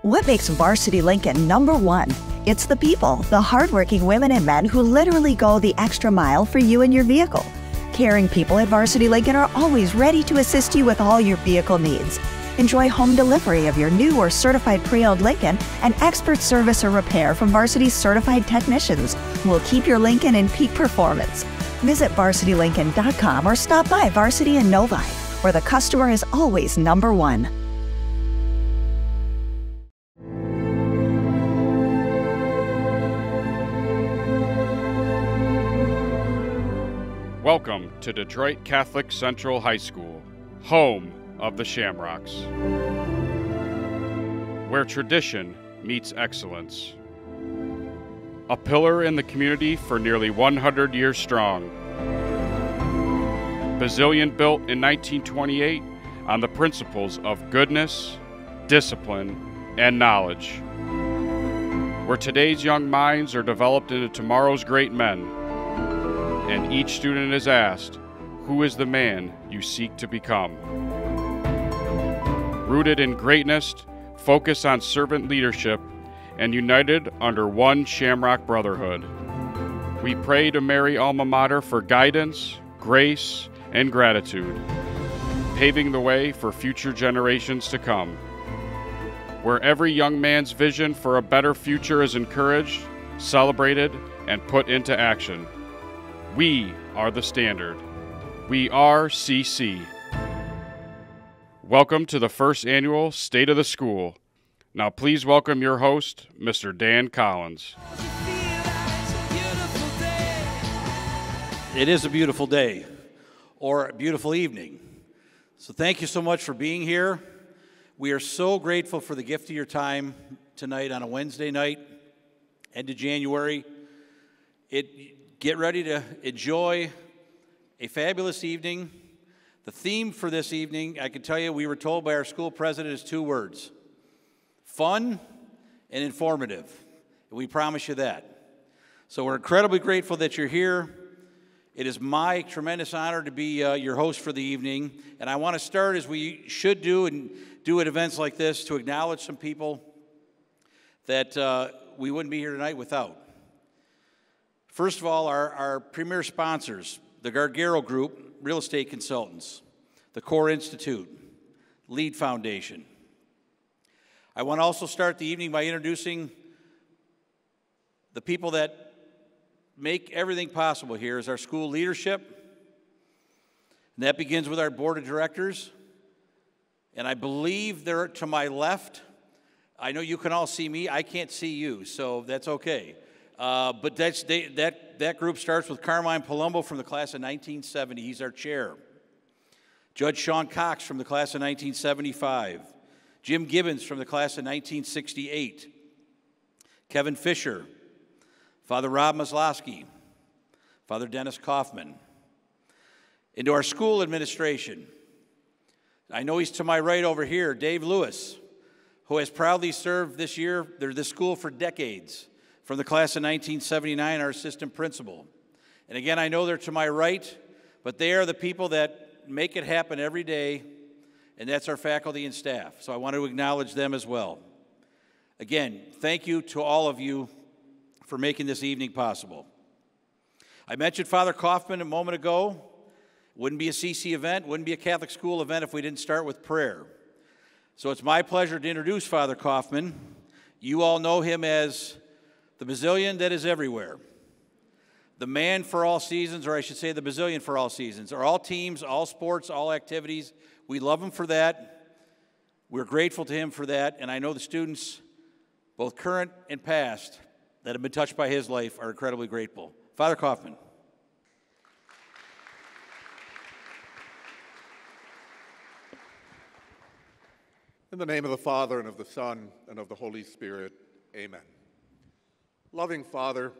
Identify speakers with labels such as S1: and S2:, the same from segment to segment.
S1: What makes Varsity Lincoln #1? It's the people, the hardworking women and men who literally go the extra mile for you and your vehicle. Caring people at Varsity Lincoln are always ready to assist you with all your vehicle needs. Enjoy home delivery of your new or certified pre-owned Lincoln and expert service or repair from Varsity's certified technicians who will keep your Lincoln in peak performance. Visit varsitylincoln.com or stop by Varsity in Novi, where the customer is always #1.
S2: Welcome to Detroit Catholic Central High School, home of the Shamrocks, where tradition meets excellence. A pillar in the community for nearly 100 years strong. Basilian built in 1928 on the principles of goodness, discipline, and knowledge. Where today's young minds are developed into tomorrow's great men. And each student is asked, who is the man you seek to become? Rooted in greatness, focused on servant leadership, and united under one Shamrock Brotherhood. We pray to Mary Alma Mater for guidance, grace, and gratitude, paving the way for future generations to come. Where every young man's vision for a better future is encouraged, celebrated, and put into action. We are the standard. We are CC. Welcome to the first annual State of the School. Now please welcome your host, Mr. Dan Collins.
S3: It is a beautiful day, or a beautiful evening. So thank you so much for being here. We are so grateful for the gift of your time tonight on a Wednesday night, end of January. Get ready to enjoy a fabulous evening. The theme for this evening, I can tell you, we were told by our school president, is 2 words: fun and informative. And we promise you that. So we're incredibly grateful that you're here. It is my tremendous honor to be your host for the evening. And I want to start, as we should do and do at events like this, to acknowledge some people that we wouldn't be here tonight without. First of all, our premier sponsors, the Gargaro Group, Real Estate Consultants, the Core Institute, Lead Foundation. I want to also start the evening by introducing the people that make everything possible here is our school leadership. And that begins with our board of directors. And I believe they're to my left. I know you can all see me. I can't see you, so that's okay. But that group starts with Carmine Palumbo from the class of 1970. He's our chair. Judge Sean Cox from the class of 1975. Jim Gibbons from the class of 1968. Kevin Fisher. Father Rob Maslowski. Father Dennis Kaufman. Into our school administration. I know he's to my right over here, Dave Lewis, who has proudly served this school for decades. From the class of 1979, our assistant principal. And again, I know they're to my right, but they are the people that make it happen every day, and that's our faculty and staff. So I want to acknowledge them as well. Again, thank you to all of you for making this evening possible. I mentioned Father Kaufman a moment ago. Wouldn't be a CC event, wouldn't be a Catholic school event if we didn't start with prayer. So it's my pleasure to introduce Father Kaufman. You all know him as the Basilian that is everywhere. The man for all seasons, or I should say the Basilian for all seasons, or all teams, all sports, all activities. We love him for that. We're grateful to him for that. And I know the students, both current and past, that have been touched by his life are incredibly grateful. Father Kaufman.
S4: In the name of the Father, and of the Son, and of the Holy Spirit, amen. Loving Father,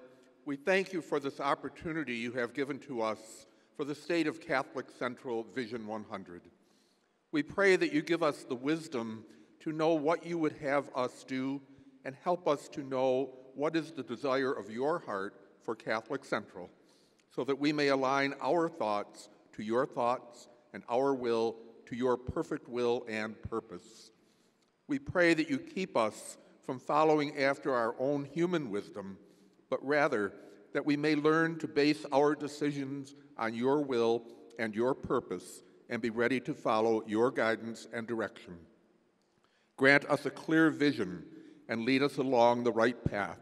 S4: we thank you for this opportunity you have given to us for the State of Catholic Central Vision 100. We pray that you give us the wisdom to know what you would have us do and help us to know what is the desire of your heart for Catholic Central, so that we may align our thoughts to your thoughts and our will to your perfect will and purpose. We pray that you keep us from following after our own human wisdom, but rather that we may learn to base our decisions on your will and your purpose and be ready to follow your guidance and direction. Grant us a clear vision and lead us along the right path.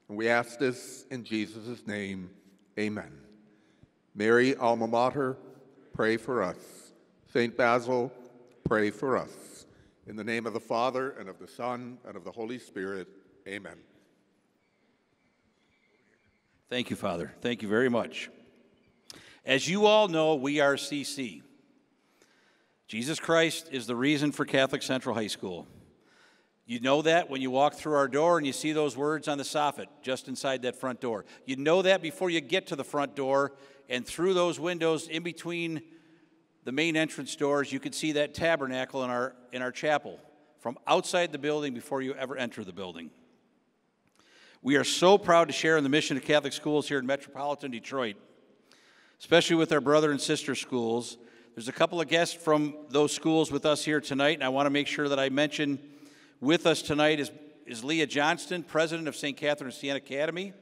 S4: And we ask this in Jesus' name, amen. Mary, alma mater, pray for us. St. Basil, pray for us. In the name of the Father, and of the Son, and of the Holy Spirit, amen.
S3: Thank you, Father. Thank you very much. As you all know, we are CC. Jesus Christ is the reason for Catholic Central High School. You know that when you walk through our door and you see those words on the soffit just inside that front door. You know that before you get to the front door, and through those windows in between the main entrance doors, you can see that tabernacle in our chapel from outside the building before you ever enter the building. We are so proud to share in the mission of Catholic schools here in metropolitan Detroit, especially with our brother and sister schools. There's a couple of guests from those schools with us here tonight, and I want to make sure that I mention with us tonight is Leah Johnston, president of St. Catherine Siena Academy.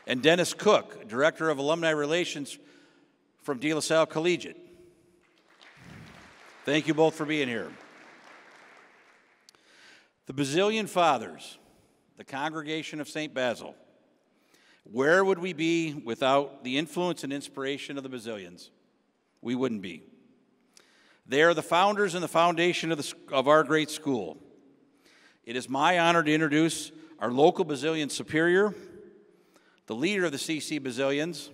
S3: And Dennis Cook, director of alumni relations from De La Salle Collegiate. Thank you both for being here. The Basilian Fathers, the Congregation of St. Basil. Where would we be without the influence and inspiration of the Basilians? We wouldn't be. They are the founders and the foundation of our great school. It is my honor to introduce our local Basilian superior, the leader of the CC Basilians,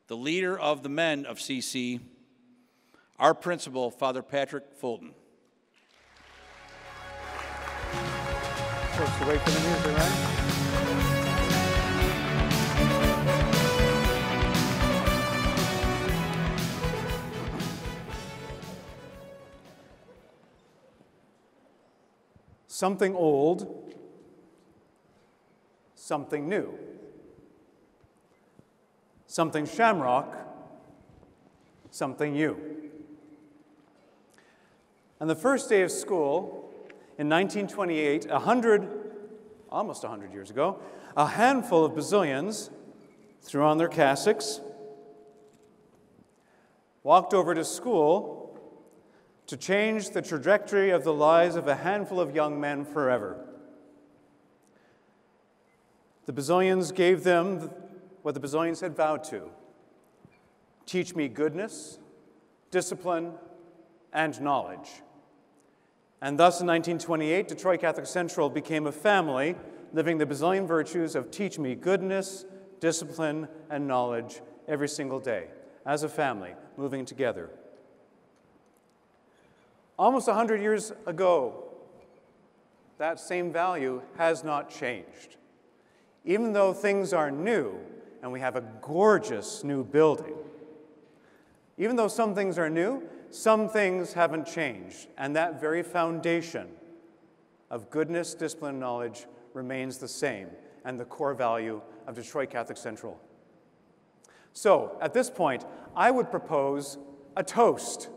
S3: the leader of the men of CC, our principal, Father Patrick Fulton.
S5: Supposed to wait for the music, right? Something old, something new. Something shamrock, something new. On the first day of school in 1928, almost 100 years ago, a handful of Basilians threw on their cassocks, walked over to school to change the trajectory of the lives of a handful of young men forever. The Basilians gave them what the Basilians had vowed to: teach me goodness, discipline, and knowledge. And thus in 1928, Detroit Catholic Central became a family living the Basilian virtues of teach me goodness, discipline, and knowledge every single day, as a family, moving together. Almost 100 years ago, that same value has not changed. Even though things are new, and we have a gorgeous new building, even though some things are new, some things haven't changed, and that very foundation of goodness, discipline, and knowledge remains the same, and the core value of Detroit Catholic Central. So, at this point, I would propose a toast.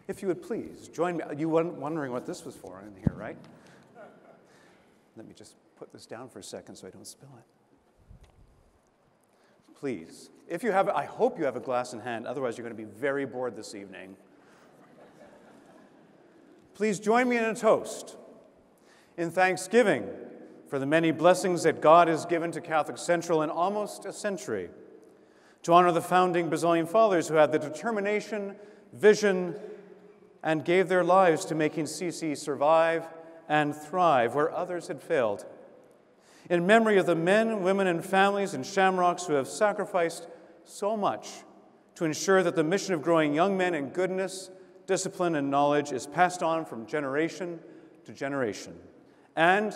S5: If you would please join me. You weren't wondering what this was for in here, right? Let me just put this down for a second so I don't spill it. Please, if you have, I hope you have a glass in hand, otherwise you're going to be very bored this evening. Please join me in a toast in thanksgiving for the many blessings that God has given to Catholic Central in almost a century, to honor the founding Basilian Fathers who had the determination, vision, and gave their lives to making CC survive and thrive where others had failed. In memory of the men, women, and families in Shamrocks who have sacrificed so much to ensure that the mission of growing young men in goodness, discipline, and knowledge is passed on from generation to generation. And,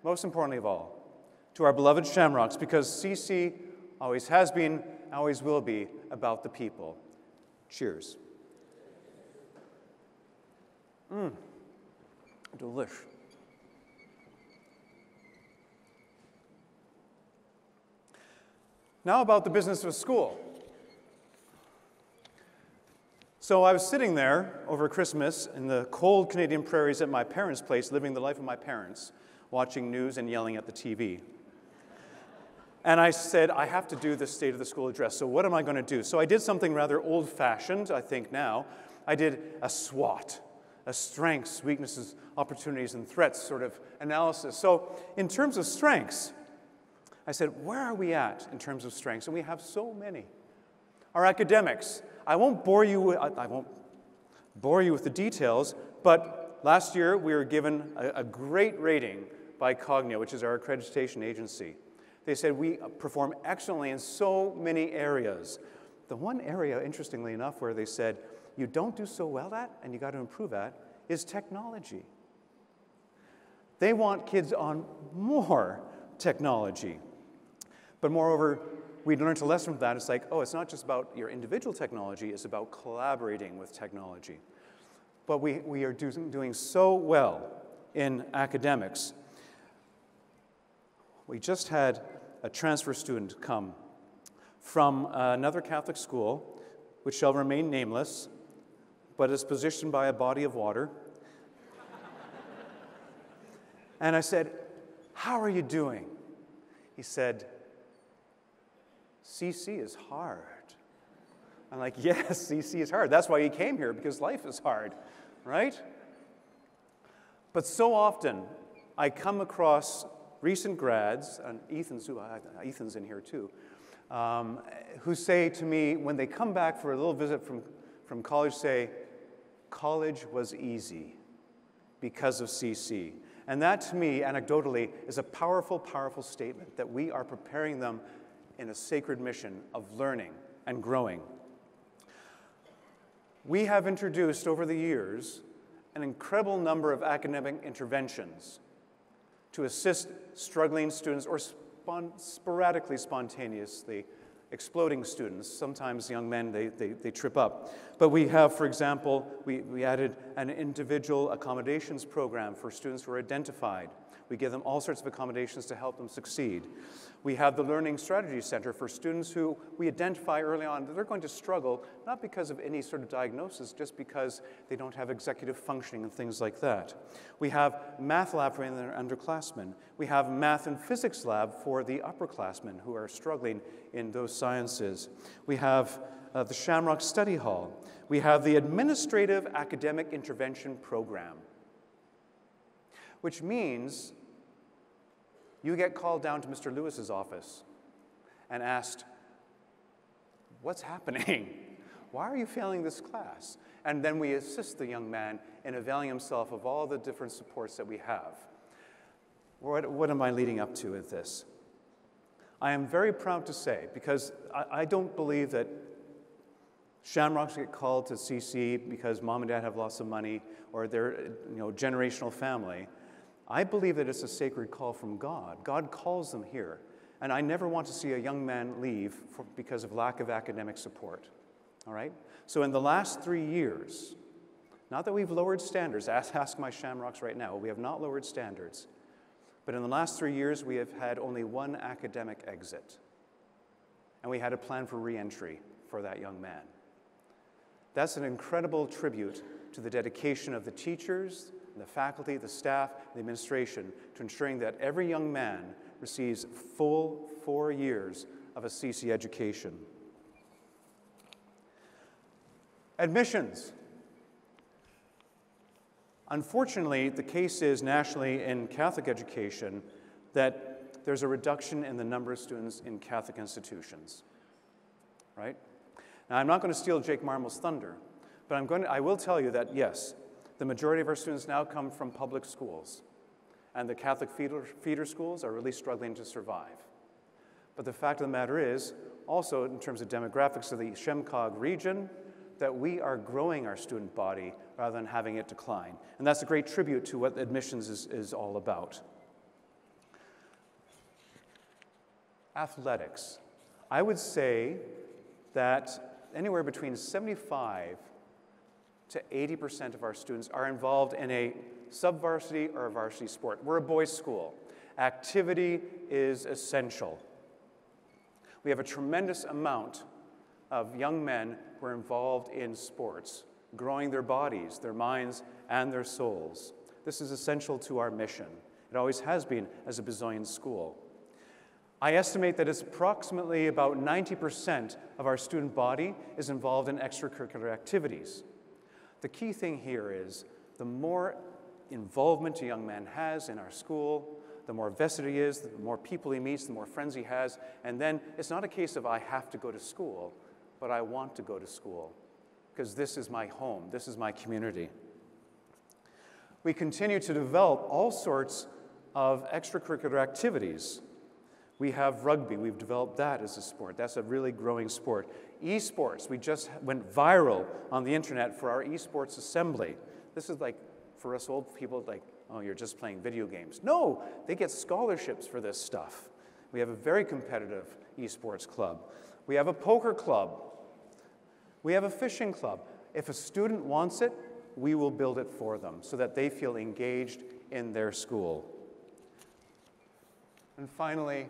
S5: most importantly of all, to our beloved Shamrocks, because CC always has been, always will be, about the people. Cheers. Delish. Now about the business of school. So I was sitting there over Christmas in the cold Canadian prairies at my parents' place, living the life of my parents, watching news and yelling at the TV. And I said, I have to do the State of the School address, so what am I going to do? So I did something rather old-fashioned, I think now. I did a SWOT, a strengths, weaknesses, opportunities, and threats sort of analysis. So in terms of strengths, I said, where are we at in terms of strengths? And we have so many. Our academics. I won't bore you with the details, but last year we were given a great rating by Cognio, which is our accreditation agency. They said we perform excellently in so many areas. The one area, interestingly enough, where they said you don't do so well at and you got to improve at is technology. They want kids on more technology. But moreover, we learned a lesson from that. It's like, oh, it's not just about your individual technology, it's about collaborating with technology. But we are doing so well in academics. We just had a transfer student come from another Catholic school, which shall remain nameless, but is positioned by a body of water. And I said, how are you doing? He said, CC is hard. I'm like, yes, CC is hard. That's why you came here, because life is hard, right? But so often, I come across recent grads, and Ethan's in here too, who say to me, when they come back for a little visit from college, say, college was easy because of CC. And that, to me, anecdotally, is a powerful, powerful statement that we are preparing them in a sacred mission of learning and growing. We have introduced over the years an incredible number of academic interventions to assist struggling students or sporadically, spontaneously exploding students. Sometimes young men, they trip up. But we have, for example, we added an individual accommodations program for students who are identified. We give them all sorts of accommodations to help them succeed. We have the Learning Strategy Center for students who we identify early on that they're going to struggle, not because of any sort of diagnosis, just because they don't have executive functioning and things like that. We have math lab for their underclassmen. We have math and physics lab for the upperclassmen who are struggling in those sciences. We have the Shamrock Study Hall. We have the Administrative Academic Intervention Program, which means you get called down to Mr. Lewis's office and asked, what's happening? Why are you failing this class? And then we assist the young man in availing himself of all the different supports that we have. What am I leading up to with this? I am very proud to say, because I don't believe that Shamrocks get called to CC because mom and dad have lots of money or they're generational family. I believe that it's a sacred call from God. God calls them here. And I never want to see a young man leave because of lack of academic support. All right? So in the last 3 years, not that we've lowered standards, ask my Shamrocks right now, we have not lowered standards. But in the last 3 years, we have had only one academic exit. And we had a plan for re-entry for that young man. That's an incredible tribute to the dedication of the teachers, the faculty, the staff, the administration, to ensuring that every young man receives full 4 years of a CC education. Admissions. Unfortunately, the case is nationally in Catholic education that there's a reduction in the number of students in Catholic institutions, right? Now, I'm not going to steal Jake Marmel's thunder, but I will tell you that, yes, the majority of our students now come from public schools, and the Catholic feeder schools are really struggling to survive. But the fact of the matter is, also in terms of demographics of the SHEMCOG region, that we are growing our student body rather than having it decline. And that's a great tribute to what admissions is all about. Athletics. I would say that anywhere between 75 to 80% of our students are involved in a sub-varsity or a varsity sport. We're a boys' school. Activity is essential. We have a tremendous amount of young men who are involved in sports, growing their bodies, their minds, and their souls. This is essential to our mission. It always has been as a Bezoyan school. I estimate that it's approximately about 90% of our student body is involved in extracurricular activities. The key thing here is the more involvement a young man has in our school, the more vested he is, the more people he meets, the more friends he has, and then it's not a case of I have to go to school, but I want to go to school, because this is my home, this is my community. We continue to develop all sorts of extracurricular activities. We have rugby, we've developed that as a sport. That's a really growing sport. Esports, we just went viral on the internet for our esports assembly. This is like, for us old people, like, oh, you're just playing video games. No, they get scholarships for this stuff. We have a very competitive esports club. We have a poker club. We have a fishing club. If a student wants it, we will build it for them so that they feel engaged in their school. And finally,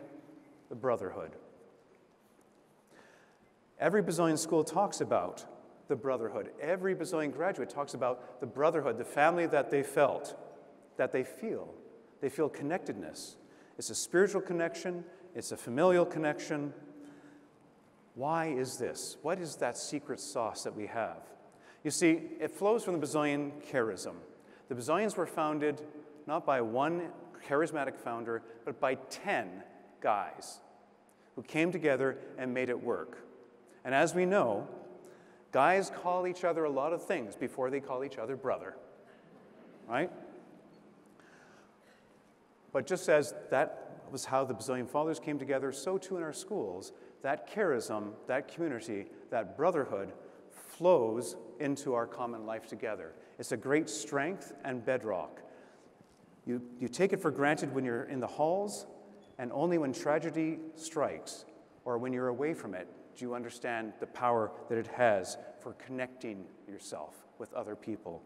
S5: the brotherhood. Every Bezoyan school talks about the brotherhood. Every Bezoyan graduate talks about the brotherhood, the family that they felt, that they feel. They feel connectedness. It's a spiritual connection. It's a familial connection. Why is this? What is that secret sauce that we have? You see, it flows from the Bezoyan charism. The Bezoyans were founded not by one charismatic founder, but by 10 guys who came together and made it work. And as we know, guys call each other a lot of things before they call each other brother, right? But just as that was how the Bezoyan fathers came together, so too in our schools, that charism, that community, that brotherhood flows into our common life together. It's a great strength and bedrock. You take it for granted when you're in the halls, and only when tragedy strikes or when you're away from it do you understand the power that it has for connecting yourself with other people.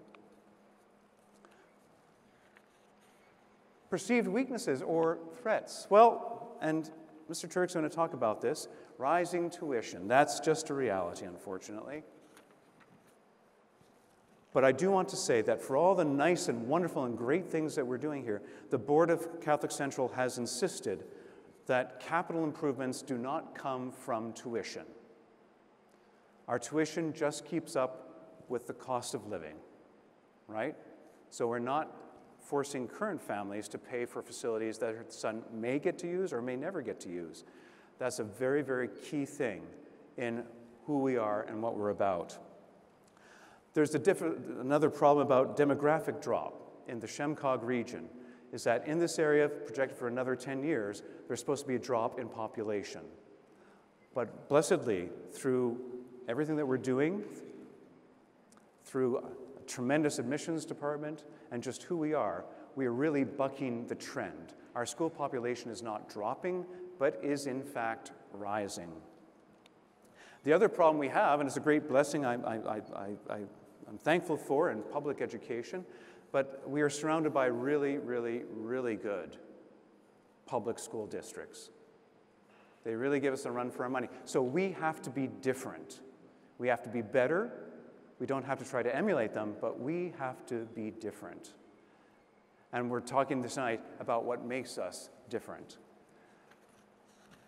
S5: Perceived weaknesses or threats. Well, and Mr. Turek's going to talk about this, rising tuition. That's just a reality, unfortunately. But I do want to say that for all the nice and wonderful and great things that we're doing here, the Board of Catholic Central has insisted that capital improvements do not come from tuition. Our tuition just keeps up with the cost of living, right? So we're not forcing current families to pay for facilities that their son may get to use or may never get to use. That's a very, very key thing in who we are and what we're about. There's another problem about demographic drop in the Shemcog region, is that in this area, projected for another 10 years, there's supposed to be a drop in population. But blessedly, through everything that we're doing, through a tremendous admissions department, and just who we are really bucking the trend. Our school population is not dropping, but is in fact rising. The other problem we have, and it's a great blessing I'm thankful for in public education, but we are surrounded by really, really, really good public school districts. They really give us a run for our money. So we have to be different. We have to be better. We don't have to try to emulate them, but we have to be different. And we're talking this night about what makes us different.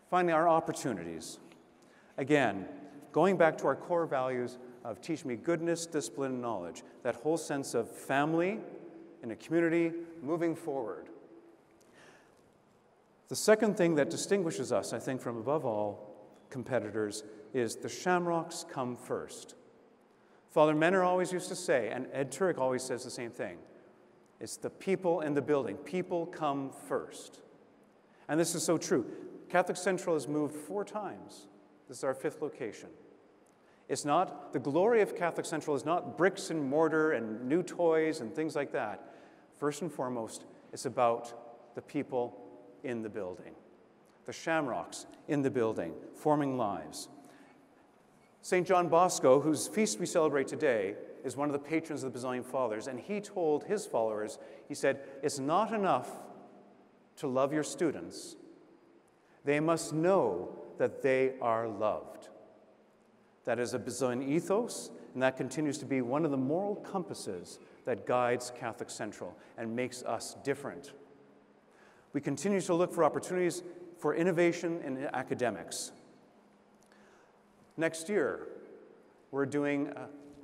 S5: Finally, our opportunities. Again, going back to our core values of teach me goodness, discipline, and knowledge, that whole sense of family in a community moving forward. The second thing that distinguishes us, I think, from above all competitors is the Shamrocks come first. Father Menner always used to say, and Ed Turek always says the same thing, it's the people in the building. People come first. And this is so true. Catholic Central has moved 4 times. This is our 5th location. It's not, the glory of Catholic Central is not bricks and mortar and new toys and things like that. First and foremost, it's about the people in the building. The Shamrocks in the building, forming lives. St. John Bosco, whose feast we celebrate today, is one of the patrons of the Bezoyan Fathers, and he told his followers, he said, it's not enough to love your students. They must know that they are loved. That is a Basilian ethos, and that continues to be one of the moral compasses that guides Catholic Central and makes us different. We continue to look for opportunities for innovation in academics. Next year, we're doing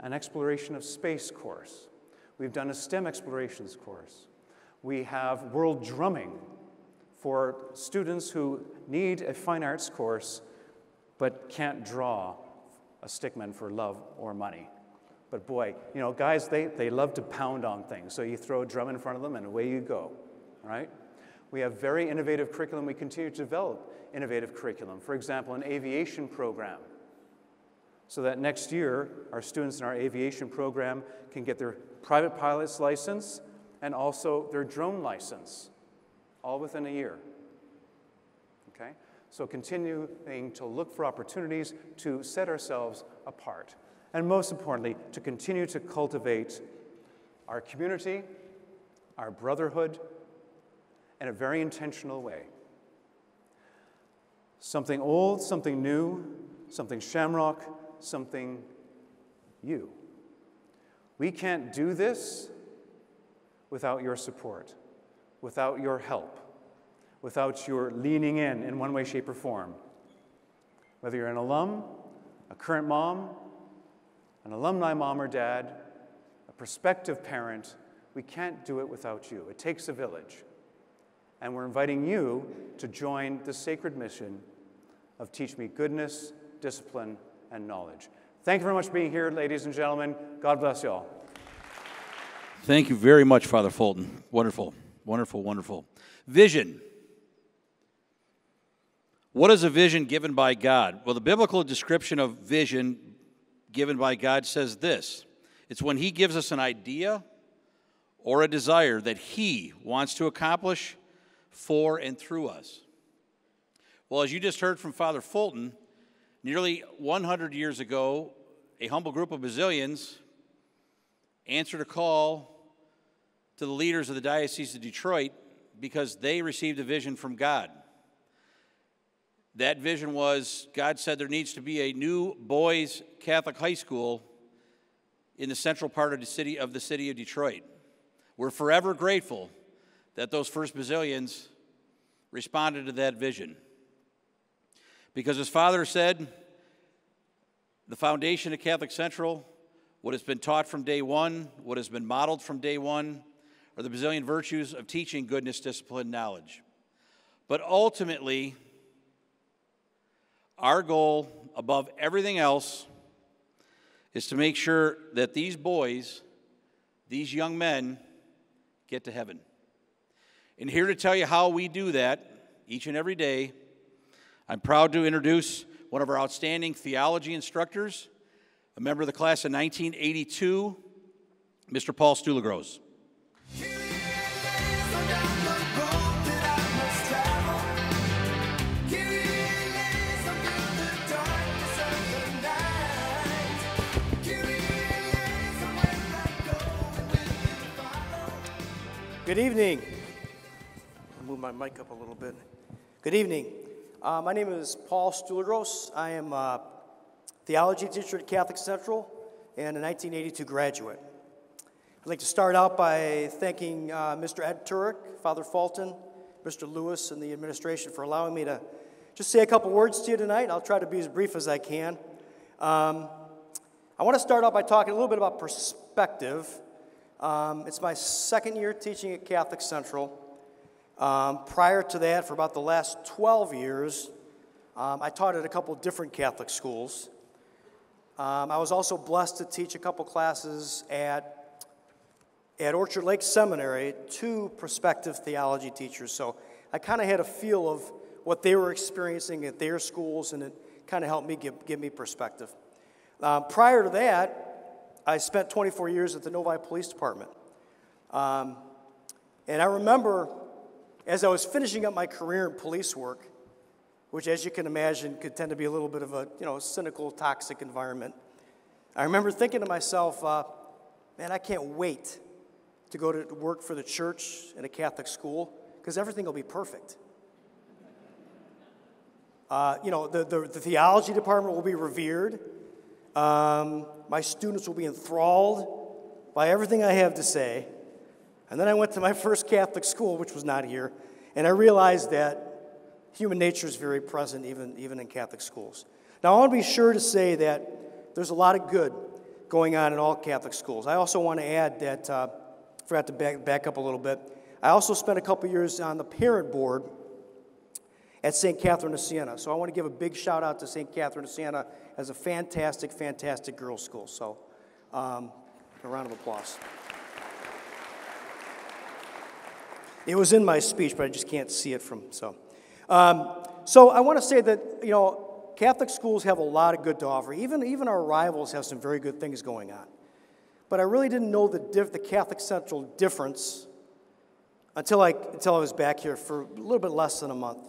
S5: an exploration of space course. We've done a STEM explorations course. We have world drumming for students who need a fine arts course but can't draw a stickman for love or money. But boy, you know, guys, they love to pound on things. So you throw a drum in front of them and away you go, right? We have very innovative curriculum. We continue to develop innovative curriculum. For example, an aviation program. So that next year, our students in our aviation program can get their private pilot's license and also their drone license, all within a year, okay? So continuing to look for opportunities to set ourselves apart. And most importantly, to continue to cultivate our community, our brotherhood, in a very intentional way. Something old, something new, something shamrock, something you. We can't do this without your support, without your help, without your leaning in one way, shape, or form. Whether you're an alum, a current mom, an alumni mom or dad, a prospective parent, we can't do it without you. It takes a village. And we're inviting you to join the sacred mission of Teach Me Goodness, Discipline, and Knowledge. Thank you very much for being here, ladies and gentlemen. God bless you all.
S3: Thank you very much, Father Fulton. Wonderful, wonderful, wonderful. Vision. What is a vision given by God? Well, the biblical description of vision given by God says this. It's when He gives us an idea or a desire that He wants to accomplish for and through us. Well, as you just heard from Father Fulton, nearly 100 years ago, a humble group of Basilians answered a call to the leaders of the Diocese of Detroit because they received a vision from God. That vision was, God said there needs to be a new boys' Catholic high school in the central part of the city of Detroit. We're forever grateful that those first Basilians responded to that vision. Because as Father said, the foundation of Catholic Central, what has been taught from day one, what has been modeled from day one, are the Basilian virtues of teaching goodness, discipline, knowledge. But ultimately, our goal, above everything else, is to make sure that these boys, these young men, get to heaven. And here to tell you how we do that each and every day, I'm proud to introduce one of our outstanding theology instructors, a member of the class of 1982, Mr. Paul Stulegros.
S6: Good evening. I'll move my mic up a little bit. Good evening. My name is Paul Stulegros. I am a theology teacher at Catholic Central and a 1982 graduate. I'd like to start out by thanking Mr. Ed Turek, Father Fulton, Mr. Lewis, and the administration for allowing me to just say a couple words to you tonight. I'll try to be as brief as I can. I want to start out by talking a little bit about perspective. It's my second year teaching at Catholic Central. Prior to that, for about the last 12 years, I taught at a couple different Catholic schools. I was also blessed to teach a couple classes at Orchard Lake Seminary, 2 prospective theology teachers. So I kind of had a feel of what they were experiencing at their schools, and it kind of helped me give me perspective. Prior to that, I spent 24 years at the Novi Police Department. And I remember, as I was finishing up my career in police work, which, as you can imagine, could tend to be a little bit of a cynical, toxic environment, I remember thinking to myself, man, I can't wait to go to work for the church in a Catholic school, because everything will be perfect. The theology department will be revered. My students will be enthralled by everything I have to say. And then I went to my first Catholic school, which was not here, and I realized that human nature is very present even in Catholic schools. Now, I want to be sure to say that there's a lot of good going on in all Catholic schools. I also want to add that, forgot to back up a little bit, I also spent a couple years on the parent board at St. Catherine of Siena. So I want to give a big shout out to St. Catherine of Siena as a fantastic, fantastic girls' school. So a round of applause. It was in my speech, but I just can't see it from, so. So I want to say that, Catholic schools have a lot of good to offer. Even our rivals have some very good things going on. But I really didn't know the Catholic Central difference until I was back here for a little bit less than a month.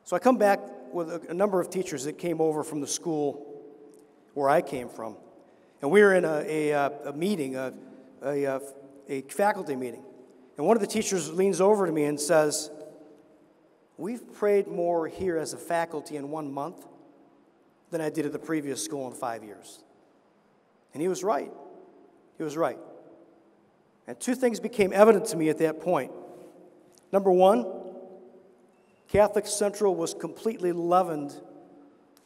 S6: So I come back with a number of teachers that came over from the school where I came from. And we were in a meeting, a faculty meeting. And one of the teachers leans over to me and says, "We've prayed more here as a faculty in 1 month than I did at the previous school in 5 years." And he was right. He was right. And two things became evident to me at that point. Number one, Catholic Central was completely leavened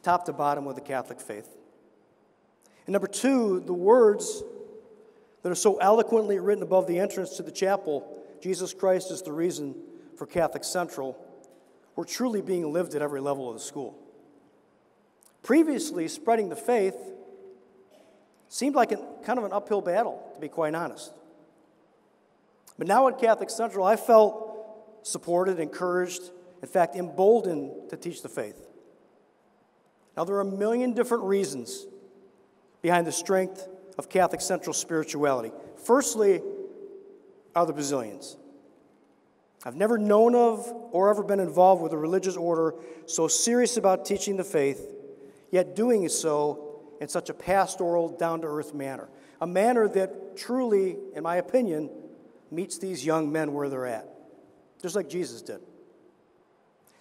S6: top to bottom with the Catholic faith. And number two, the words that are so eloquently written above the entrance to the chapel, "Jesus Christ is the reason for Catholic Central," were truly being lived at every level of the school. Previously, spreading the faith seemed like kind of an uphill battle, to be quite honest. But now at Catholic Central, I felt supported, encouraged, in fact, emboldened to teach the faith. Now, there are a million different reasons behind the strength of Catholic Central spirituality. Firstly, are the Basilians. I've never known of or ever been involved with a religious order so serious about teaching the faith, yet doing so in such a pastoral, down-to-earth manner. A manner that truly, in my opinion, meets these young men where they're at, just like Jesus did.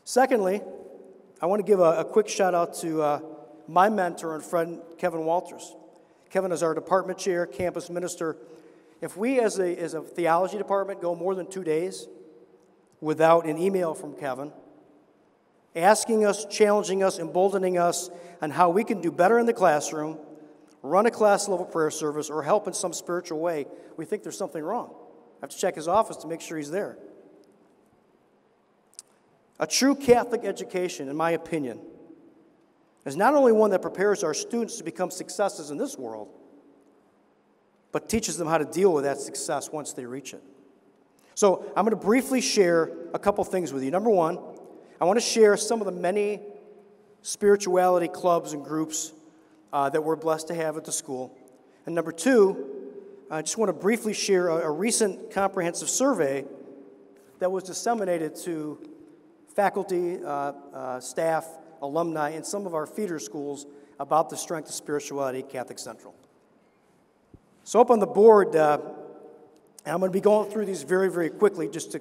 S6: Secondly, I want to give a quick shout-out to my mentor and friend, Kevin Walters. Kevin is our department chair, campus minister. If we as a theology department go more than 2 days without an email from Kevin, asking us, challenging us, emboldening us on how we can do better in the classroom, run a class-level prayer service, or help in some spiritual way, we think there's something wrong. I have to check his office to make sure he's there. A true Catholic education, in my opinion, is not only one that prepares our students to become successes in this world, but teaches them how to deal with that success once they reach it. So I'm going to briefly share a couple things with you. Number one, I want to share some of the many spirituality clubs and groups that we're blessed to have at the school. And number two, I just want to briefly share a recent comprehensive survey that was disseminated to faculty, staff, alumni, and some of our feeder schools about the strength of spirituality at Catholic Central. So up on the board, and I'm going to be going through these very, very quickly just to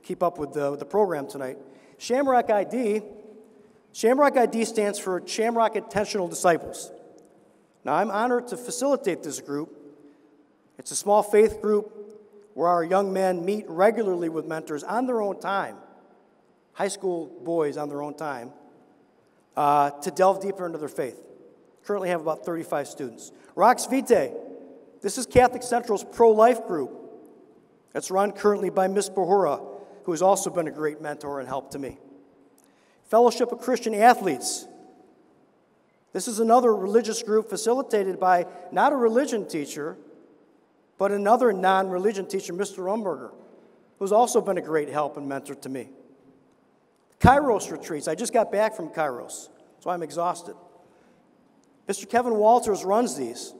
S6: keep up with the program tonight. Shamrock ID stands for Shamrock Intentional Disciples. Now, I'm honored to facilitate this group. It's a small faith group where our young men meet regularly with mentors on their own time, high school boys on their own time, to delve deeper into their faith. Currently have about 35 students. Rox Vitae, this is Catholic Central's pro-life group. It's run currently by Miss Bahura, who has also been a great mentor and help to me. Fellowship of Christian Athletes. This is another religious group facilitated by not a religion teacher, but another non-religion teacher, Mr. Umberger, who's also been a great help and mentor to me. Kairos retreats. I just got back from Kairos, so I'm exhausted. Mr. Kevin Walters runs these.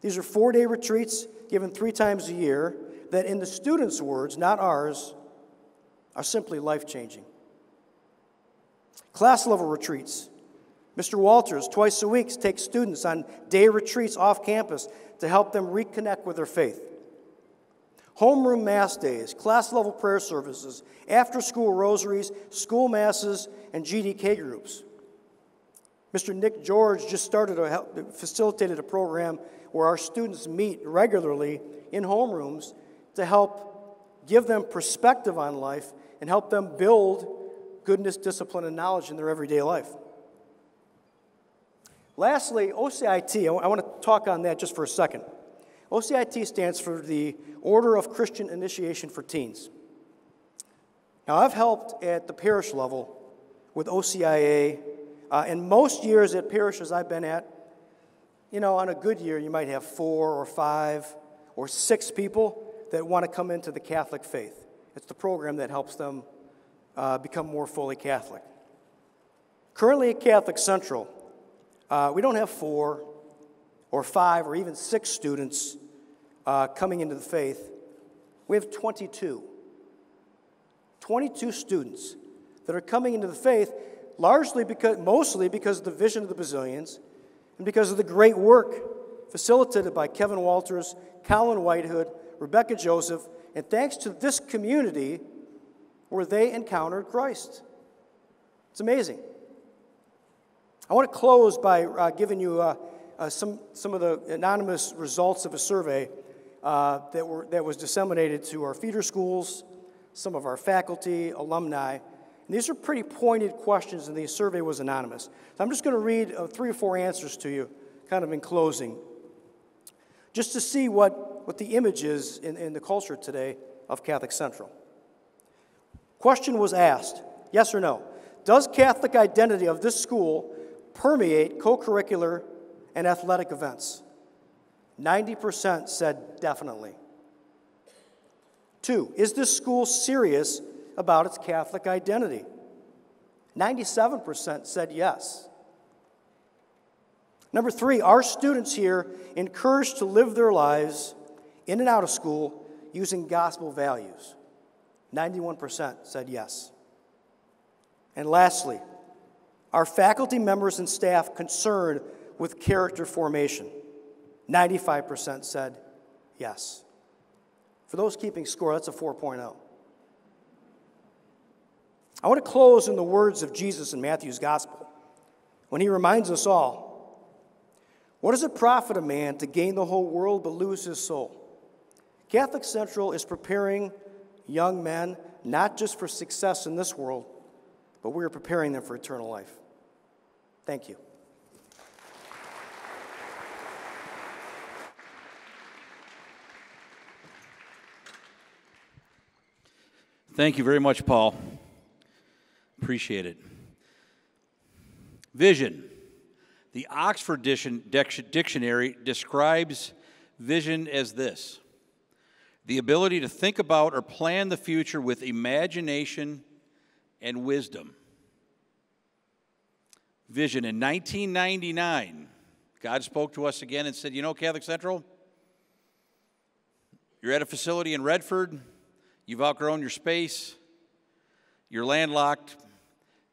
S6: These are 4-day retreats given 3 times a year that, in the students' words, not ours, are simply life-changing. Class-level retreats. Mr. Walters, twice a week, takes students on day retreats off campus to help them reconnect with their faith. homeroom mass days, class-level prayer services, after-school rosaries, school masses, and GDK groups. Mr. Nick George just facilitated a program where our students meet regularly in homerooms to help give them perspective on life and help them build goodness, discipline, and knowledge in their everyday life. Lastly, OCIT, I want to talk on that just for a second. OCIT stands for the Order of Christian Initiation for Teens. Now, I've helped at the parish level with OCIA, and most years at parishes I've been at, you know, on a good year, you might have 4 or 5 or 6 people that want to come into the Catholic faith. It's the program that helps them become more fully Catholic. Currently at Catholic Central, we don't have 4 or 5 or even 6 students coming into the faith. We have 22. 22 students that are coming into the faith, mostly because of the vision of the Basilians and because of the great work facilitated by Kevin Walters, Colin Whitehood, Rebecca Joseph, and thanks to this community where they encountered Christ. It's amazing. I want to close by giving you some of the anonymous results of a survey that was disseminated to our feeder schools, some of our faculty, alumni. And these are pretty pointed questions, and the survey was anonymous. So I'm just going to read 3 or 4 answers to you, kind of in closing, just to see what the image is in the culture today of Catholic Central. Question was asked, yes or no, does Catholic identity of this school permeate co-curricular and athletic events? 90% said definitely. 2, is this school serious about its Catholic identity? 97% said yes. Number 3, are students here encouraged to live their lives in and out of school using gospel values? 91% said yes. And lastly, are faculty members and staff concerned with character formation? 95% said yes. For those keeping score, that's a 4.0. I want to close in the words of Jesus in Matthew's Gospel when he reminds us all, what does it profit a man to gain the whole world but lose his soul? Catholic Central is preparing young men not just for success in this world, but we are preparing them for eternal life. Thank you.
S3: Thank you very much, Paul. Appreciate it. Vision. The Oxford Dictionary describes vision as this: the ability to think about or plan the future with imagination and wisdom. Vision. In 1999, God spoke to us again and said, you know, Catholic Central, you're at a facility in Redford, you've outgrown your space, you're landlocked,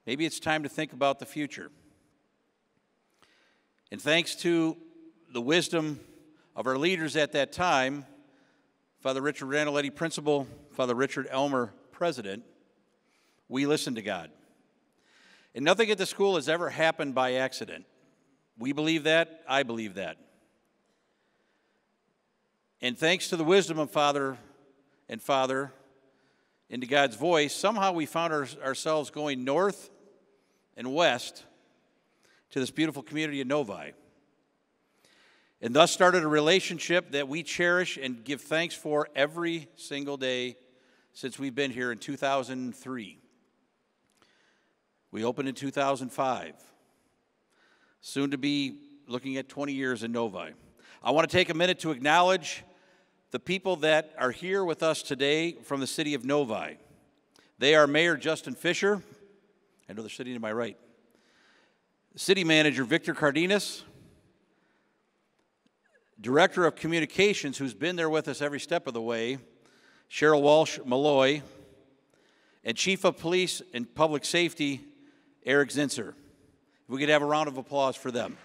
S3: maybe it's time to think about the future. And thanks to the wisdom of our leaders at that time, Father Richard Randaletti, Principal, Father Richard Elmer, President, we listened to God. And nothing at the school has ever happened by accident. We believe that. I believe that. And thanks to the wisdom of Father and to God's voice, somehow we found ourselves going north and west to this beautiful community of Novi. And thus started a relationship that we cherish and give thanks for every single day since we've been here in 2003. We opened in 2005. Soon to be looking at 20 years in Novi. I want to take a minute to acknowledge the people that are here with us today from the city of Novi. They are Mayor Justin Fisher. I know they're sitting to my right. City Manager Victor Cardenas. Director of Communications, who's been there with us every step of the way, Cheryl Walsh Malloy. And Chief of Police and Public Safety, Eric Zinser. If we could have a round of applause for them.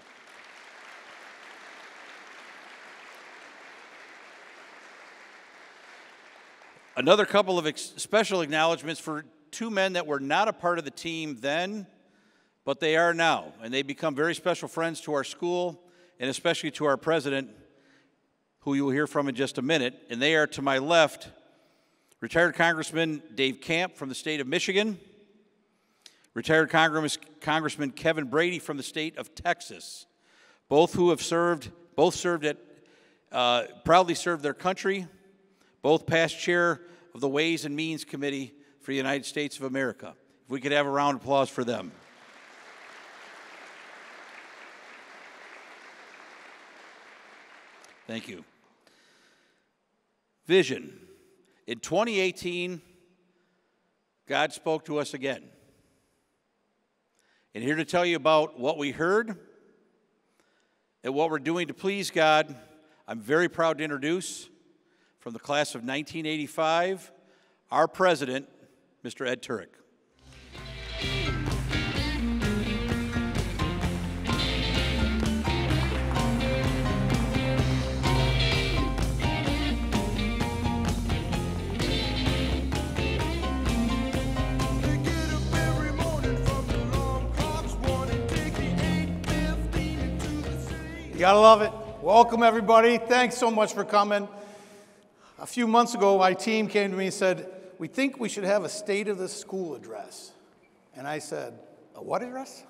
S3: Another couple of special acknowledgments for two men that were not a part of the team then, but they are now, and they become very special friends to our school, and especially to our president, who you will hear from in just a minute. And they are, to my left, retired Congressman Dave Camp from the state of Michigan, retired Congressman Kevin Brady from the state of Texas, both who have proudly served their country, both past chair of the Ways and Means Committee for the United States of America. If we could have a round of applause for them. Thank you. Vision. In 2018, God spoke to us again. And here to tell you about what we heard and what we're doing to please God, I'm very proud to introduce, from the class of 1985, our president, Mr. Ed Turek.
S7: You gotta love it. Welcome, everybody. Thanks so much for coming. A few months ago, my team came to me and said, we think we should have a State of the School address. And I said, a what address?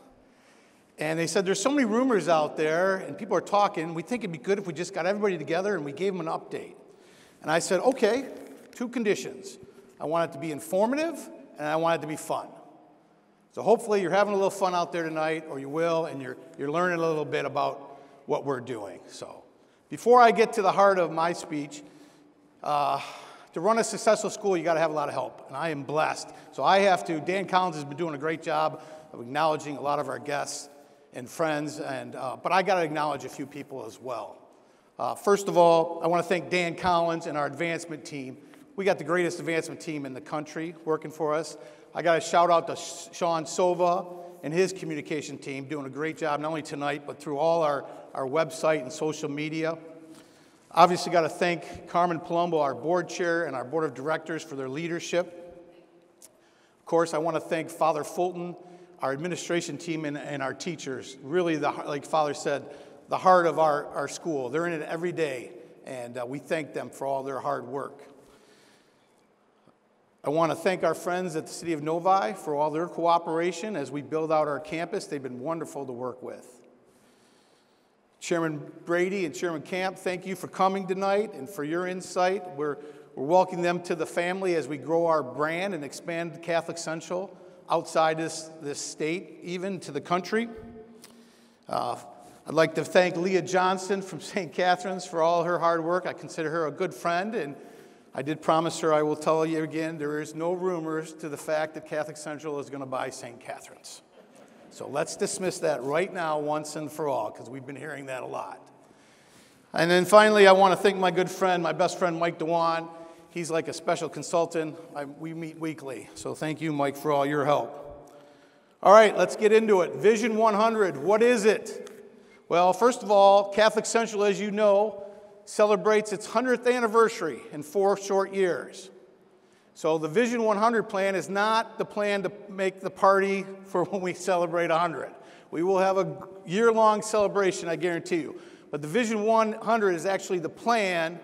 S7: And they said, there's so many rumors out there, and people are talking. We think it'd be good if we just got everybody together and we gave them an update. And I said, okay, 2 conditions. I want it to be informative, and I want it to be fun. So hopefully you're having a little fun out there tonight, or you will, and you're learning a little bit about what we're doing. So before I get to the heart of my speech, to run a successful school, you got to have a lot of help, and I am blessed. So I have to, Dan Collins has been doing a great job of acknowledging a lot of our guests and friends, but I got to acknowledge a few people as well. First of all, I want to thank Dan Collins and our advancement team. We got the greatest advancement team in the country working for us. I got to shout out to Sean Sova and his communication team, doing a great job, not only tonight, but through all our website and social media. Obviously got to thank Carmen Palumbo, our board chair, and our board of directors for their leadership. Of course, I want to thank Father Fulton, our administration team, and our teachers. Really, like Father said, the heart of our school. They're in it every day, and we thank them for all their hard work. I want to thank our friends at the City of Novi for all their cooperation as we build out our campus. They've been wonderful to work with. Chairman Brady and Chairman Camp, thank you for coming tonight and for your insight. We're welcoming them to the family as we grow our brand and expand Catholic Central outside this state, even to the country. I'd like to thank Leah Johnson from St. Catherine's for all her hard work. I consider her a good friend, and I did promise her I will tell you again, there is no rumors to the fact that Catholic Central is going to buy St. Catherine's. So let's dismiss that right now once and for all, because we've been hearing that a lot. And then finally, I want to thank my good friend, my best friend, Mike DeWan. He's like a special consultant. We meet weekly. So thank you, Mike, for all your help. All right, let's get into it. Vision 100, what is it? Well, first of all, Catholic Central, as you know, celebrates its 100th anniversary in 4 short years. So the Vision 100 plan is not the plan to make the party for when we celebrate 100. We will have a year-long celebration, I guarantee you. But the Vision 100 is actually the plan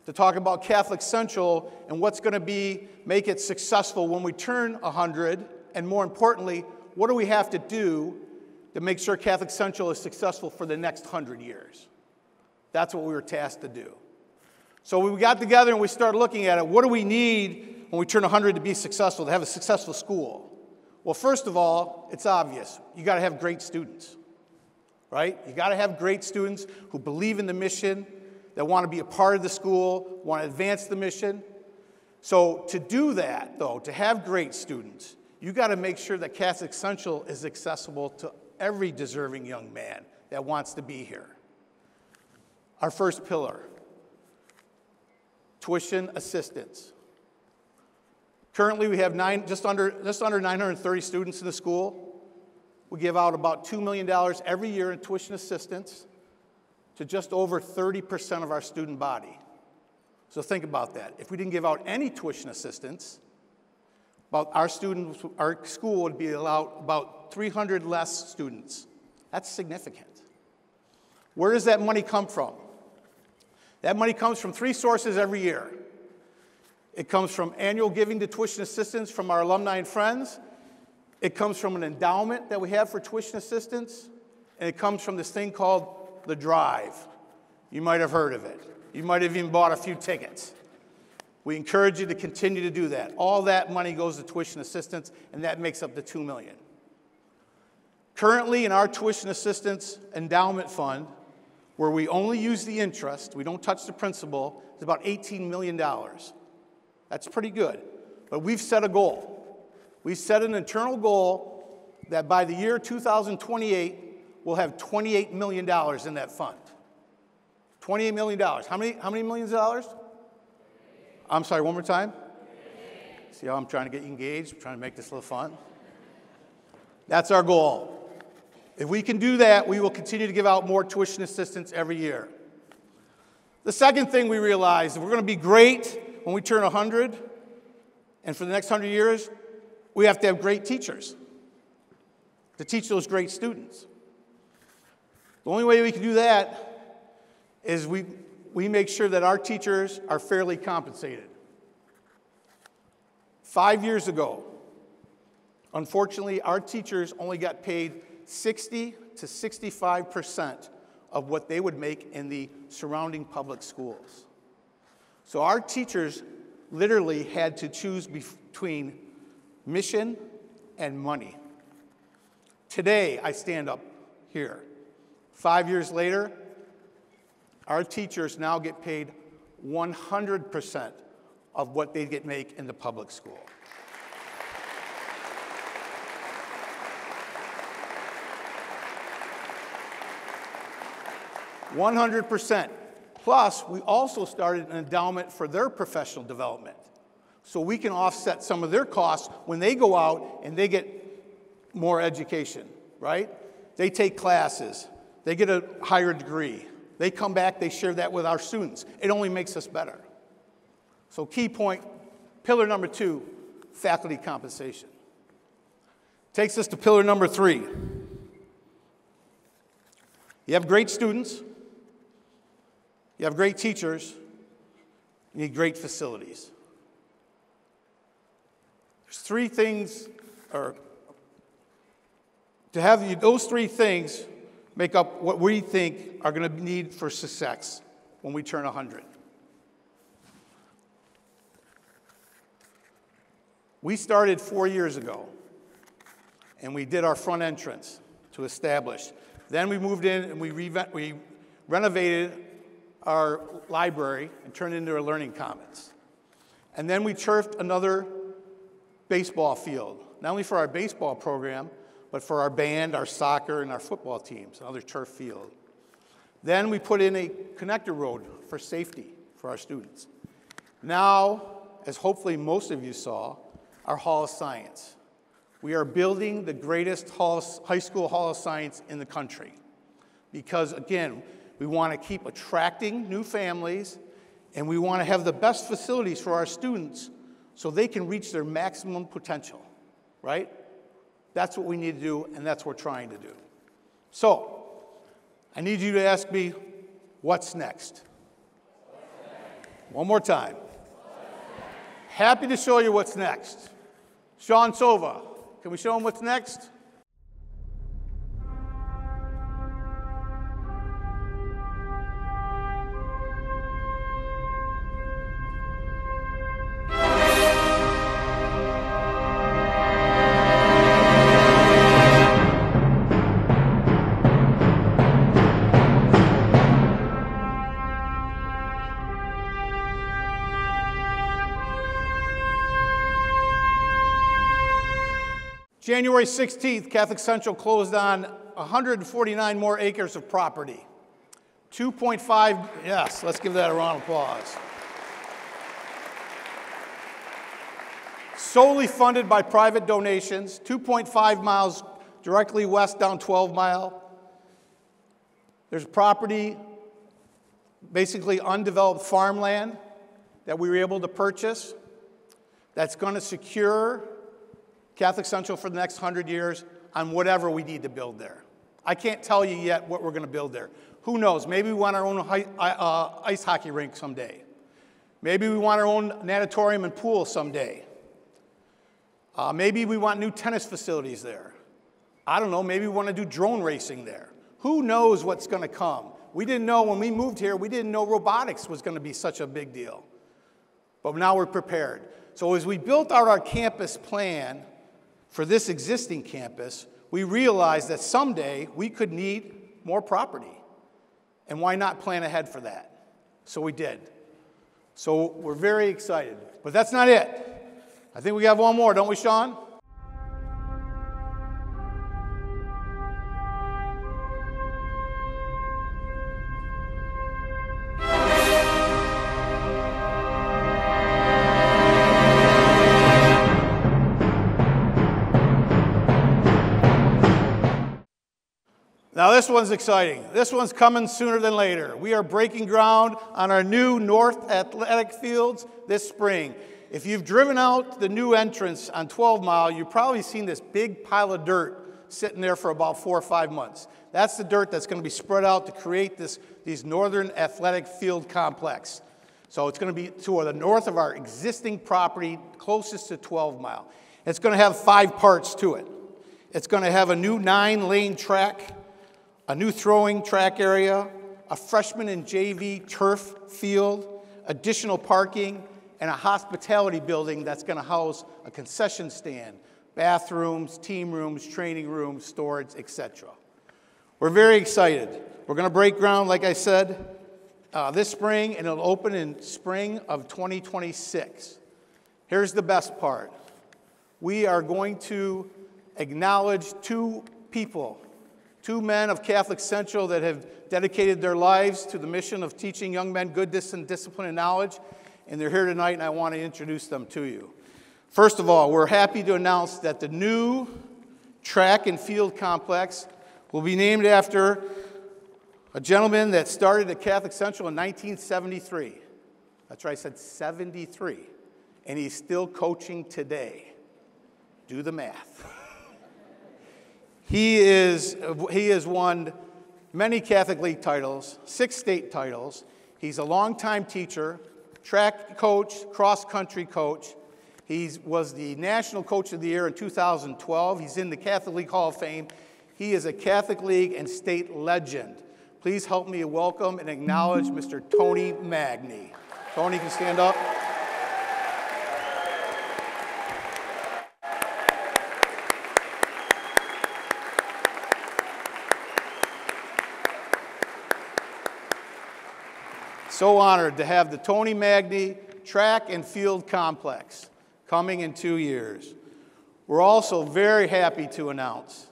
S7: to talk about Catholic Central and what's going to make it successful when we turn 100, and more importantly, what do we have to do to make sure Catholic Central is successful for the next 100 years? That's what we were tasked to do. So we got together and we started looking at it. What do we need when we turn 100 to be successful, to have a successful school? Well, first of all, it's obvious. You got to have great students, right? You got to have great students who believe in the mission, that want to be a part of the school, want to advance the mission. So to do that, though, to have great students, you got to make sure that Catholic Central is accessible to every deserving young man that wants to be here. Our first pillar, tuition assistance. Currently, we have just under 930 students in the school. We give out about $2 million every year in tuition assistance to just over 30% of our student body. So think about that. If we didn't give out any tuition assistance, our school would be allowed about 300 less students. That's significant. Where does that money come from? That money comes from three sources every year. It comes from annual giving to tuition assistance from our alumni and friends. It comes from an endowment that we have for tuition assistance. And it comes from this thing called the Drive. You might have heard of it. You might have even bought a few tickets. We encourage you to continue to do that. All that money goes to tuition assistance, and that makes up the $2 million. Currently, in our tuition assistance endowment fund, where we only use the interest, we don't touch the principal, it's about $18 million. That's pretty good. But we've set a goal. We've set an internal goal that by the year 2028, we'll have $28 million in that fund. $28 million. How many millions of dollars? I'm sorry, one more time? See how I'm trying to get you engaged? I'm trying to make this a little fun. That's our goal. If we can do that, we will continue to give out more tuition assistance every year. The second thing we realized, if we're going to be great when we turn 100, and for the next 100 years, we have to have great teachers to teach those great students. The only way we can do that is we make sure that our teachers are fairly compensated. 5 years ago, unfortunately, our teachers only got paid 60 to 65% of what they would make in the surrounding public schools. So our teachers literally had to choose between mission and money. Today, I stand up here. 5 years later, our teachers now get paid 100% of what they make in the public school. %. Plus, we also started an endowment for their professional development. So we can offset some of their costs when they go out and they get more education, right? They take classes. They get a higher degree. They come back, they share that with our students. It only makes us better. So key point, pillar number 2, faculty compensation. Takes us to pillar number 3. You have great students. You have great teachers. You need great facilities. There's 3 things, or to have those 3 things make up what we think are going to need for success when we turn 100. We started 4 years ago, and we did our front entrance to establish. Then we moved in and we renovated our library and turned it into a learning commons. And then we turfed another baseball field, not only for our baseball program, but for our band, our soccer, and our football teams, another turf field. Then we put in a connector road for safety for our students. Now, as hopefully most of you saw, our Hall of Science. We are building the greatest high school Hall of Science in the country. Because, again, we want to keep attracting new families, and we want to have the best facilities for our students so they can reach their maximum potential, right? That's what we need to do, and that's what we're trying to do. So, I need you to ask me, what's next? One more time. Happy to show you what's next. Sean Sova, can we show him what's next? January 16th, Catholic Central closed on 149 more acres of property. 2.5, yes, let's give that a round of applause. Solely funded by private donations, 2.5 miles directly west down 12 Mile. There's property, basically undeveloped farmland, that we were able to purchase that's going to secure Catholic Central for the next 100 years on whatever we need to build there. I can't tell you yet what we're going to build there. Who knows? Maybe we want our own ice hockey rink someday. Maybe we want our own natatorium and pool someday. Maybe we want new tennis facilities there. I don't know, maybe we want to do drone racing there. Who knows what's going to come? We didn't know when we moved here, we didn't know robotics was going to be such a big deal. But now we're prepared. So as we built out our campus plan for this existing campus, we realized that someday we could need more property. And why not plan ahead for that? So we did. So we're very excited. But that's not it. I think we have one more, don't we, Sean? Now this one's exciting. This one's coming sooner than later. We are breaking ground on our new North Athletic Fields this spring. If you've driven out the new entrance on 12 Mile, you've probably seen this big pile of dirt sitting there for about 4 or 5 months. That's the dirt that's going to be spread out to create these Northern Athletic Field complex. So it's going to be to the north of our existing property, closest to 12 Mile. It's going to have 5 parts to it. It's going to have a new 9-lane track, a new throwing track area, a freshman and JV turf field, additional parking, and a hospitality building that's going to house a concession stand, bathrooms, team rooms, training rooms, storage, etc. We're very excited. We're going to break ground, like I said, this spring, and it'll open in spring of 2026. Here's the best part. We are going to acknowledge 2 people, 2 men of Catholic Central that have dedicated their lives to the mission of teaching young men goodness and discipline and knowledge, and they're here tonight, and I want to introduce them to you. First of all, we're happy to announce that the new track and field complex will be named after a gentleman that started at Catholic Central in 1973. That's right, I said 73, and he's still coaching today. Do the math. He has won many Catholic League titles, 6 state titles. He's a longtime teacher, track coach, cross-country coach. He was the National Coach of the Year in 2012. He's in the Catholic League Hall of Fame. He is a Catholic League and state legend. Please help me welcome and acknowledge Mr. Tony Magni. Tony, can stand up. So honored to have the Tony Magni Track and Field Complex coming in 2 years. We're also very happy to announce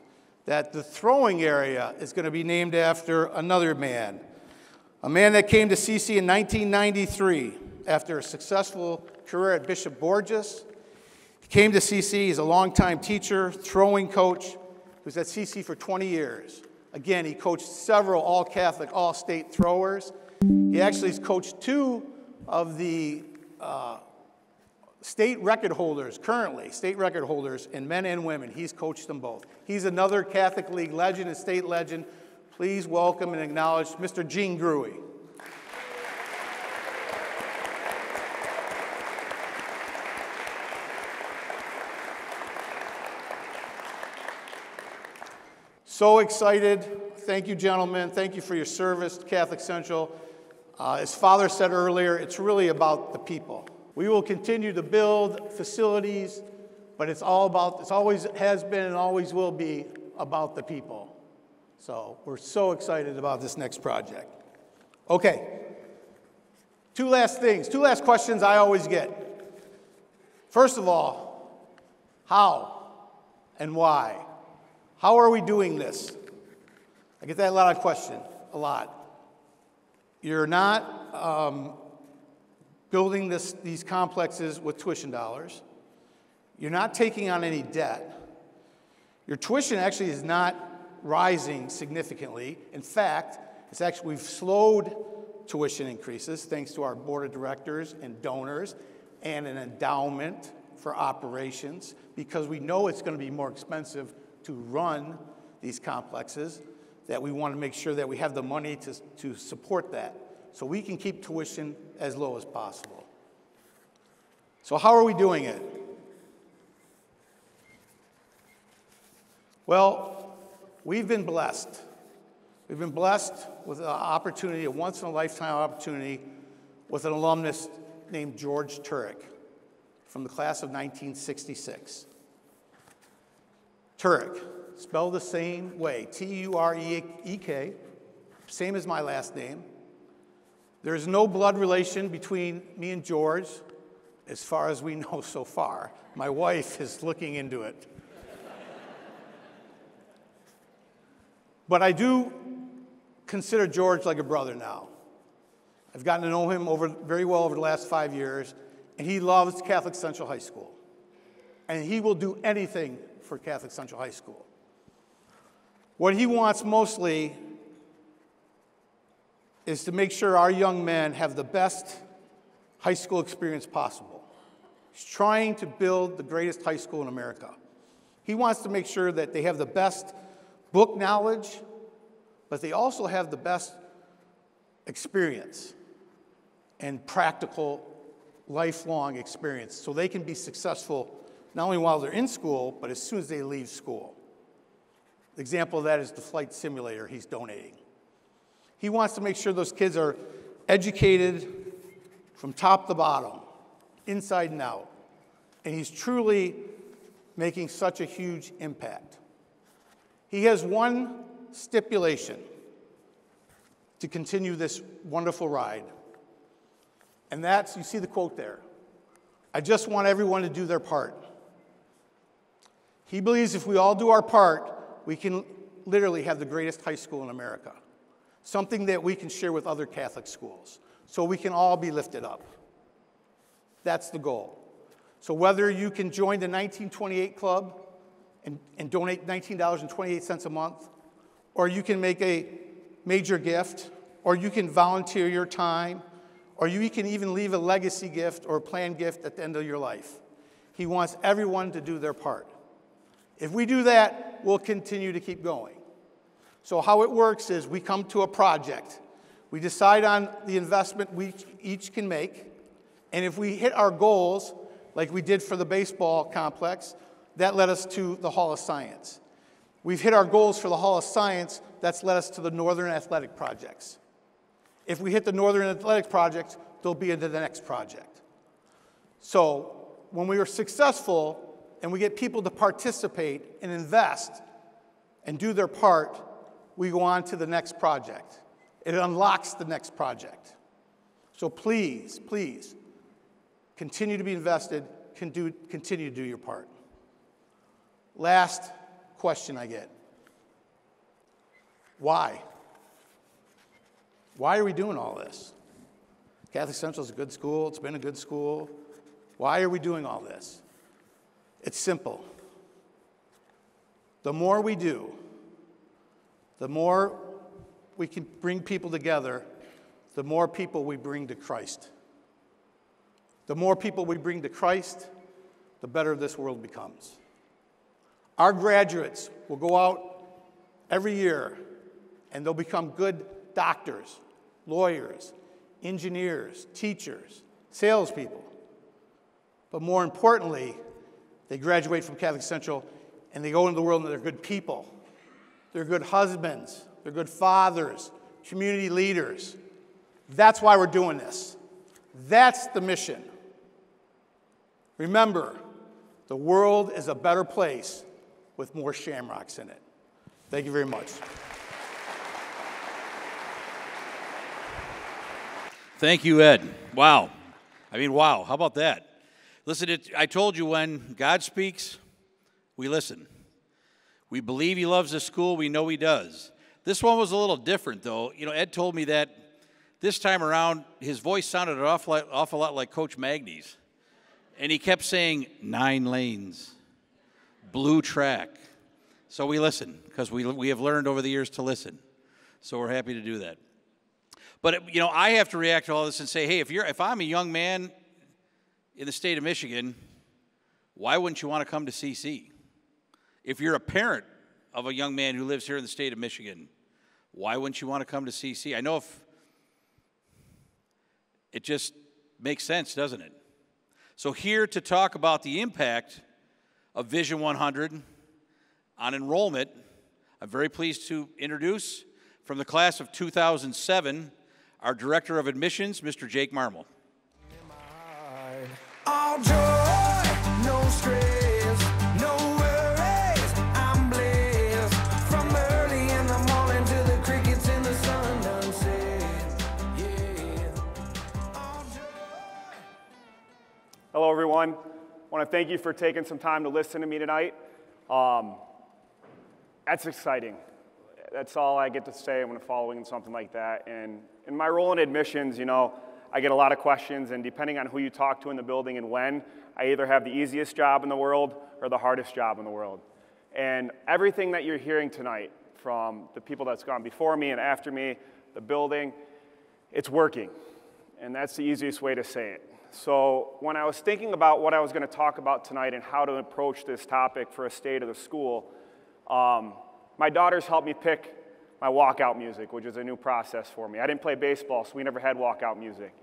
S7: that the throwing area is going to be named after another man, a man that came to CC in 1993 after a successful career at Bishop Borges. He came to CC, he's a longtime teacher, throwing coach, who's at CC for 20 years. Again, he coached several all-Catholic, all-state throwers. He actually has coached 2 of the state record holders, currently, state record holders in men and women. He's coached them both. He's another Catholic League legend and state legend. Please welcome and acknowledge Mr. Gene Gruey. So excited. Thank you, gentlemen. Thank you for your service to Catholic Central. As Father said earlier, it's really about the people. We will continue to build facilities, but it's always has been and always will be about the people. So we're so excited about this next project. Okay, 2 last things, 2 last questions I always get. First of all, how and why? How are we doing this? I get that a lot. You're not building these complexes with tuition dollars. You're not taking on any debt. Your tuition actually is not rising significantly. In fact, we've slowed tuition increases thanks to our board of directors and donors and an endowment for operations, because we know it's going to be more expensive to run these complexes, that we want to make sure that we have the money to support that, so we can keep tuition as low as possible. So how are we doing it? Well, we've been blessed. We've been blessed with an opportunity, a once-in-a-lifetime opportunity, with an alumnus named George Turek from the class of 1966. Turek, spelled the same way, T-U-R-E-K, same as my last name. There is no blood relation between me and George, as far as we know so far. My wife is looking into it. But I do consider George like a brother now. I've gotten to know him very well over the last 5 years, and he loves Catholic Central High School. And he will do anything for Catholic Central High School. What he wants mostly is to make sure our young men have the best high school experience possible. He's trying to build the greatest high school in America. He wants to make sure that they have the best book knowledge, but they also have the best experience and practical, lifelong experience, so they can be successful not only while they're in school, but as soon as they leave school. The example of that is the flight simulator he's donating. He wants to make sure those kids are educated from top to bottom, inside and out. And he's truly making such a huge impact. He has one stipulation to continue this wonderful ride. And that's, you see the quote there, I just want everyone to do their part. He believes if we all do our part, we can literally have the greatest high school in America. Something that we can share with other Catholic schools, so we can all be lifted up. That's the goal. So whether you can join the 1928 Club and donate $19.28 a month, or you can make a major gift, or you can volunteer your time, or you can even leave a legacy gift or a planned gift at the end of your life. He wants everyone to do their part. If we do that, we'll continue to keep going. So how it works is we come to a project. We decide on the investment we each can make, and if we hit our goals, like we did for the baseball complex, that led us to the Hall of Science. We've hit our goals for the Hall of Science, that's led us to the Northern Athletic Projects. If we hit the Northern Athletic Project, they'll be into the next project. So when we are successful and we get people to participate and invest and do their part, we go on to the next project. It unlocks the next project. So please, please, continue to be invested, continue to do your part. Last question I get. Why? Why are we doing all this? Catholic Central is a good school. It's been a good school. Why are we doing all this? It's simple. The more we do, the more we can bring people together, the more people we bring to Christ. The more people we bring to Christ, the better this world becomes. Our graduates will go out every year and they'll become good doctors, lawyers, engineers, teachers, salespeople. But more importantly, they graduate from Catholic Central and they go into the world and they're good people. They're good husbands, they're good fathers, community leaders. That's why we're doing this. That's the mission. Remember, the world is a better place with more shamrocks in it. Thank you very much.
S3: Thank you, Ed. Wow. I mean, wow. How about that? Listen, I told you when God speaks, we listen. We believe he loves the school. We know he does. This one was a little different, though. You know, Ed told me that this time around, his voice sounded an awful lot like Coach Magny's. And he kept saying, 9 lanes, blue track. So we listen, because we have learned over the years to listen. So we're happy to do that. But, you know, I have to react to all this and say, hey, if I'm a young man in the state of Michigan, why wouldn't you want to come to CC? If you're a parent of a young man who lives here in the state of Michigan, why wouldn't you want to come to CC? I know if it just makes sense, doesn't it? So here to talk about the impact of Vision 100 on enrollment, I'm very pleased to introduce from the class of 2007, our Director of Admissions, Mr. Jake Marmel.
S8: All joy, no stress, no worries, I'm blessed. From early in the morning to the crickets in the sun done set. Yeah. All joy.
S9: Hello, everyone. I want to thank you for taking some time to listen to me tonight. That's exciting. That's all I get to say when following something like that. And in my role in admissions, you know, I get a lot of questions, and depending on who you talk to in the building and when, I either have the easiest job in the world or the hardest job in the world. And everything that you're hearing tonight from the people that's gone before me and after me, the building, it's working. And that's the easiest way to say it. So when I was thinking about what I was going to talk about tonight and how to approach this topic for a state of the school, my daughters helped me pick my walkout music, which is a new process for me. I didn't play baseball, so we never had walkout music.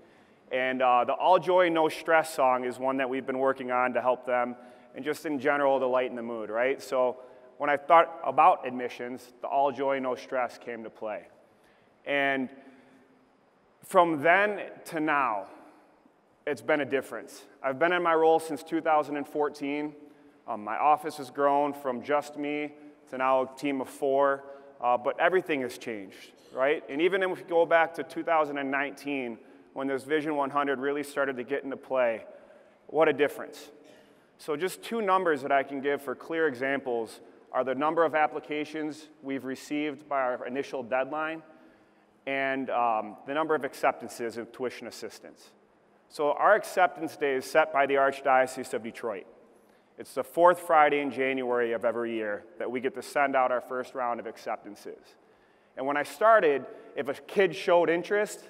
S9: And the All Joy, No Stress song is one that we've been working on to help them, and just in general to lighten the mood, right? So when I thought about admissions, the All Joy, No Stress came to play. And from then to now, it's been a difference. I've been in my role since 2014. My office has grown from just me to now a team of 4, but everything has changed, right? And even if we go back to 2019, when this Vision 100 really started to get into play, what a difference. So just 2 numbers that I can give for clear examples are the number of applications we've received by our initial deadline and the number of acceptances of tuition assistance. So our acceptance day is set by the Archdiocese of Detroit. It's the 4th Friday in January of every year that we get to send out our first round of acceptances. And when I started, if a kid showed interest,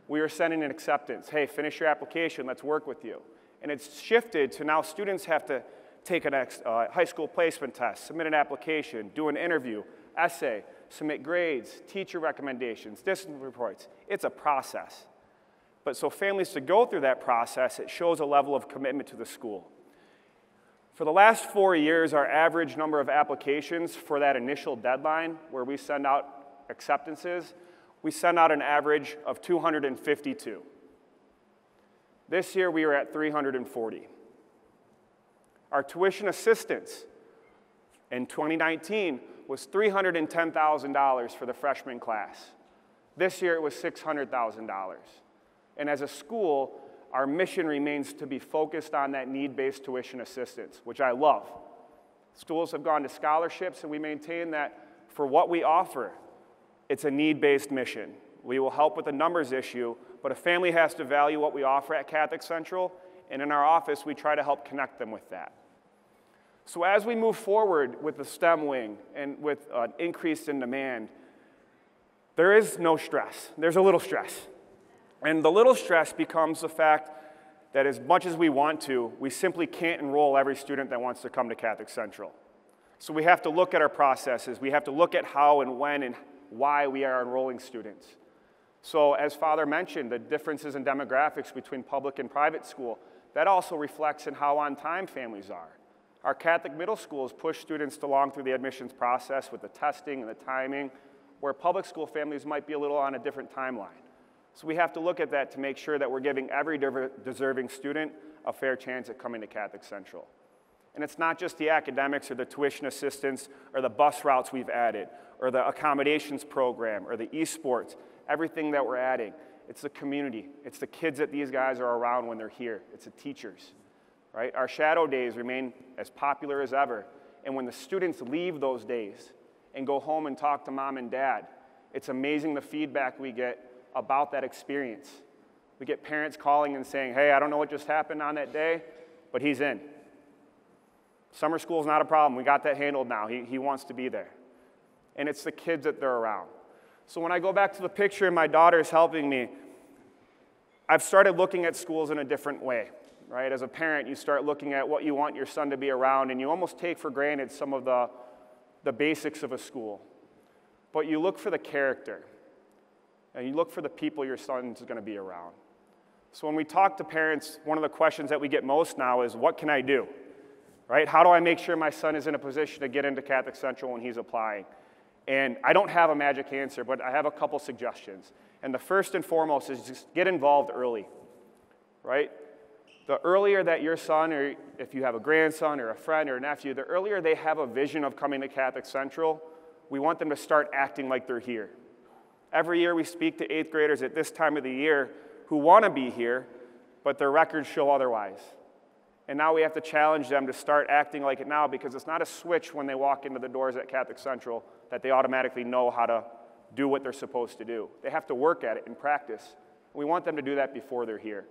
S9: we were sending an acceptance. Hey, finish your application, let's work with you. And it's shifted to now students have to take a high school placement test, submit an application, do an interview, essay, submit grades, teacher recommendations, discipline reports. It's a process. But so families to go through that process, it shows a level of commitment to the school. For the last 4 years, our average number of applications for that initial deadline where we send out acceptances, we send out an average of 252. This year, we are at 340. Our tuition assistance in 2019 was $310,000 for the freshman class. This year, it was $600,000. And as a school, our mission remains to be focused on that need-based tuition assistance, which I love. Schools have gone to scholarships, and we maintain that for what we offer, it's a need-based mission. We will help with the numbers issue, but a family has to value what we offer at Catholic Central, and in our office, we try to help connect them with that. So as we move forward with the STEM wing and with an increase in demand, there is no stress. There's a little stress. And the little stress becomes the fact that as much as we want to, we simply can't enroll every student that wants to come to Catholic Central. So we have to look at our processes. We have to look at how and when and why we are enrolling students. So as Father mentioned, the differences in demographics between public and private school, that also reflects in how on time families are. Our Catholic middle schools push students along through the admissions process with the testing and the timing, where public school families might be a little on a different timeline. So we have to look at that to make sure that we're giving every deserving student a fair chance at coming to Catholic Central. And it's not just the academics or the tuition assistance or the bus routes we've added or the accommodations program or the esports, everything that we're adding. It's the community. It's the kids that these guys are around when they're here. It's the teachers, right? Our shadow days remain as popular as ever. And when the students leave those days and go home and talk to mom and dad, it's amazing the feedback we get about that experience. We get parents calling and saying, hey, I don't know what just happened on that day, but he's in. Summer school is not a problem. We got that handled now. He wants to be there. And it's the kids that they're around. So when I go back to the picture and my daughter's helping me, I've started looking at schools in a different way, right? As a parent, you start looking at what you want your son to be around, and you almost take for granted some of the basics of a school. But you look for the character, and you look for the people your son's going to be around. So when we talk to parents, one of the questions that we get most now is, what can I do? Right? How do I make sure my son is in a position to get into Catholic Central when he's applying? And I don't have a magic answer, but I have a couple suggestions. And the first and foremost is just get involved early, right? The earlier that your son, or if you have a grandson or a friend or a nephew, the earlier they have a vision of coming to Catholic Central, we want them to start acting like they're here. Every year we speak to 8th graders at this time of the year who want to be here, but their records show otherwise. And now we have to challenge them to start acting like it now, because it's not a switch when they walk into the doors at Catholic Central that they automatically know how to do what they're supposed to do. They have to work at it and practice. We want them to do that before they're here.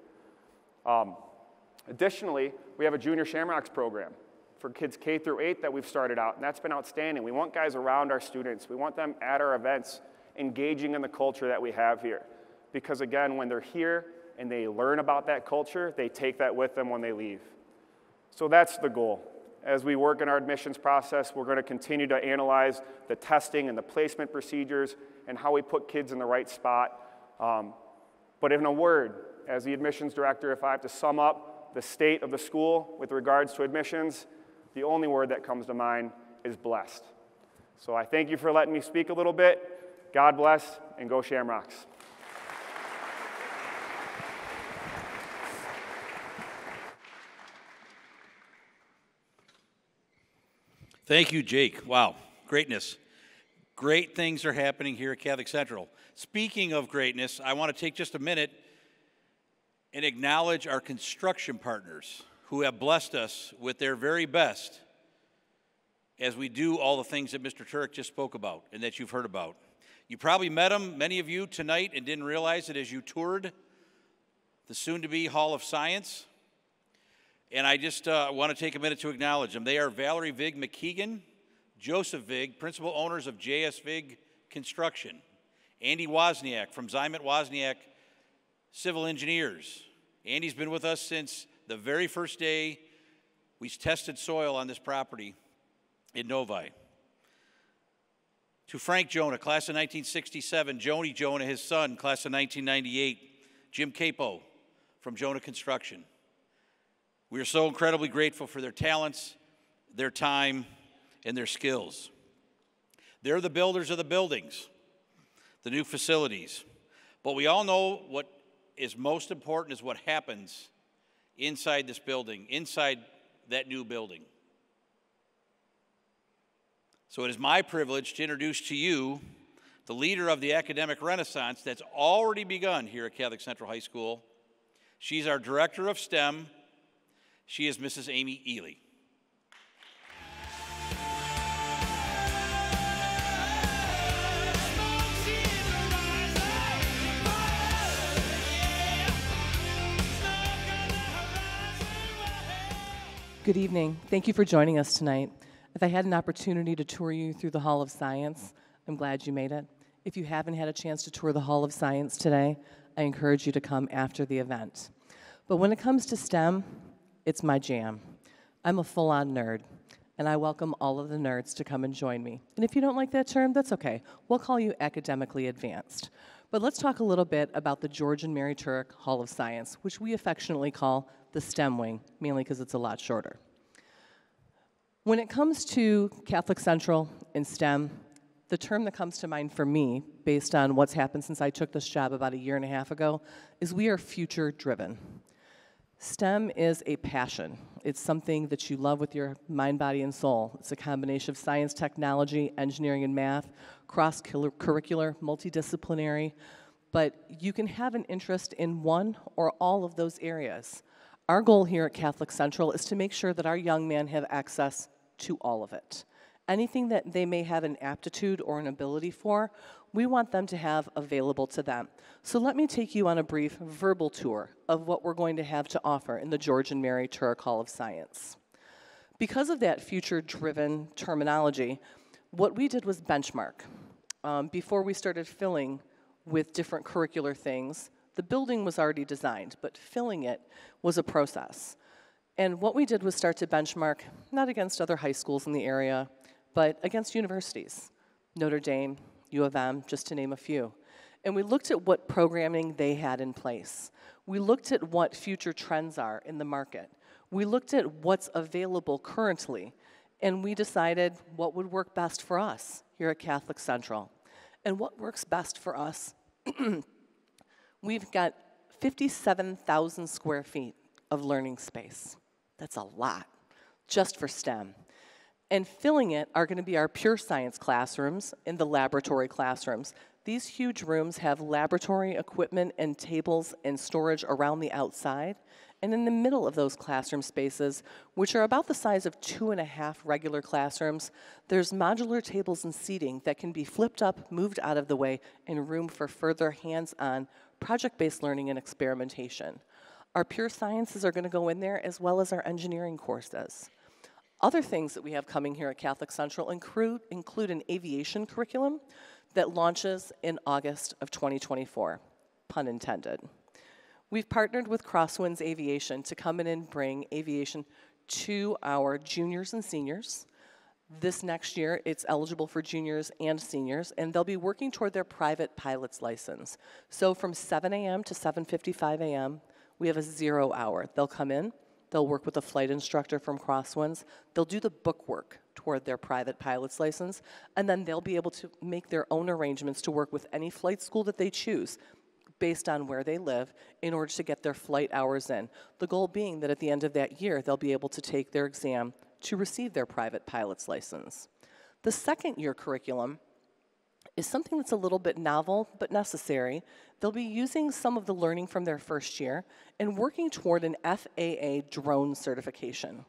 S9: Additionally, we have a Junior Shamrocks program for kids K through 8 that we've started out, and that's been outstanding. We want guys around our students. We want them at our events, engaging in the culture that we have here. Because again, when they're here and they learn about that culture, they take that with them when they leave. So that's the goal. As we work in our admissions process, we're going to continue to analyze the testing and the placement procedures and how we put kids in the right spot. But in a word, as the admissions director, if I have to sum up the state of the school with regards to admissions, the only word that comes to mind is blessed. So I thank you for letting me speak a little bit. God bless, and go Shamrocks.
S3: Thank you, Jake. Wow, greatness. Great things are happening here at Catholic Central. Speaking of greatness, I want to take just a minute and acknowledge our construction partners who have blessed us with their very best as we do all the things that Mr. Turek just spoke about and that you've heard about. You probably met them, many of you, tonight and didn't realize it as you toured the soon-to-be Hall of Science. And I just want to take a minute to acknowledge them. They are Valerie Vig McKeegan, Joseph Vig, principal owners of JS Vig Construction, Andy Wozniak from Zymet Wozniak Civil Engineers. Andy's been with us since the very first day we tested soil on this property in Novi. To Frank Jonah, class of 1967, Joni Jonah, his son, class of 1998, Jim Capo from Jonah Construction. We are so incredibly grateful for their talents, their time, and their skills. They're the builders of the buildings, the new facilities. But we all know what is most important is what happens inside this building, inside that new building. So it is my privilege to introduce to you the leader of the academic renaissance that's already begun here at Catholic Central High School. She's our director of STEM. She is Mrs. Amy Ely.
S10: Good evening. Thank you for joining us tonight. If I had an opportunity to tour you through the Hall of Science, I'm glad you made it. If you haven't had a chance to tour the Hall of Science today, I encourage you to come after the event. But when it comes to STEM, it's my jam. I'm a full-on nerd, and I welcome all of the nerds to come and join me. And if you don't like that term, that's okay. We'll call you academically advanced. But let's talk a little bit about the George and Mary Turek Hall of Science, which we affectionately call the STEM wing, mainly because it's a lot shorter. When it comes to Catholic Central and STEM, the term that comes to mind for me, based on what's happened since I took this job about 1.5 years ago, is we are future-driven. STEM is a passion. It's something that you love with your mind, body, and soul. It's a combination of science, technology, engineering, and math, cross-curricular, multidisciplinary, but you can have an interest in one or all of those areas. Our goal here at Catholic Central is to make sure that our young men have access to all of it. Anything that they may have an aptitude or an ability for, we want them to have available to them. So let me take you on a brief verbal tour of what we're going to have to offer in the George and Mary Turek Hall of Science. Because of that future-driven terminology, what we did was benchmark. before we started filling with different curricular things, the building was already designed, but filling it was a process. And what we did was start to benchmark, not against other high schools in the area, but against universities, Notre Dame, U of M, just to name a few. And we looked at what programming they had in place. We looked at what future trends are in the market. We looked at what's available currently, and we decided what would work best for us here at Catholic Central. And what works best for us, we've got 57,000 square feet of learning space. That's a lot, just for STEM. And filling it are going to be our pure science classrooms and the laboratory classrooms. These huge rooms have laboratory equipment and tables and storage around the outside. And in the middle of those classroom spaces, which are about the size of 2.5 regular classrooms, there's modular tables and seating that can be flipped up, moved out of the way, and room for further hands-on project-based learning and experimentation. Our pure sciences are going to go in there, as well as our engineering courses. Other things that we have coming here at Catholic Central include an aviation curriculum that launches in August of 2024, pun intended. We've partnered with Crosswinds Aviation to come in and bring aviation to our juniors and seniors. This next year, it's eligible for juniors and seniors, and they'll be working toward their private pilot's license. So from 7 a.m. to 7:55 a.m., we have a 0 hour. They'll come in, they'll work with a flight instructor from Crosswinds, they'll do the book work toward their private pilot's license, and then they'll be able to make their own arrangements to work with any flight school that they choose based on where they live in order to get their flight hours in. The goal being that at the end of that year, they'll be able to take their exam to receive their private pilot's license. The second year curriculum is something that's a little bit novel but necessary. They'll be using some of the learning from their first year and working toward an FAA drone certification.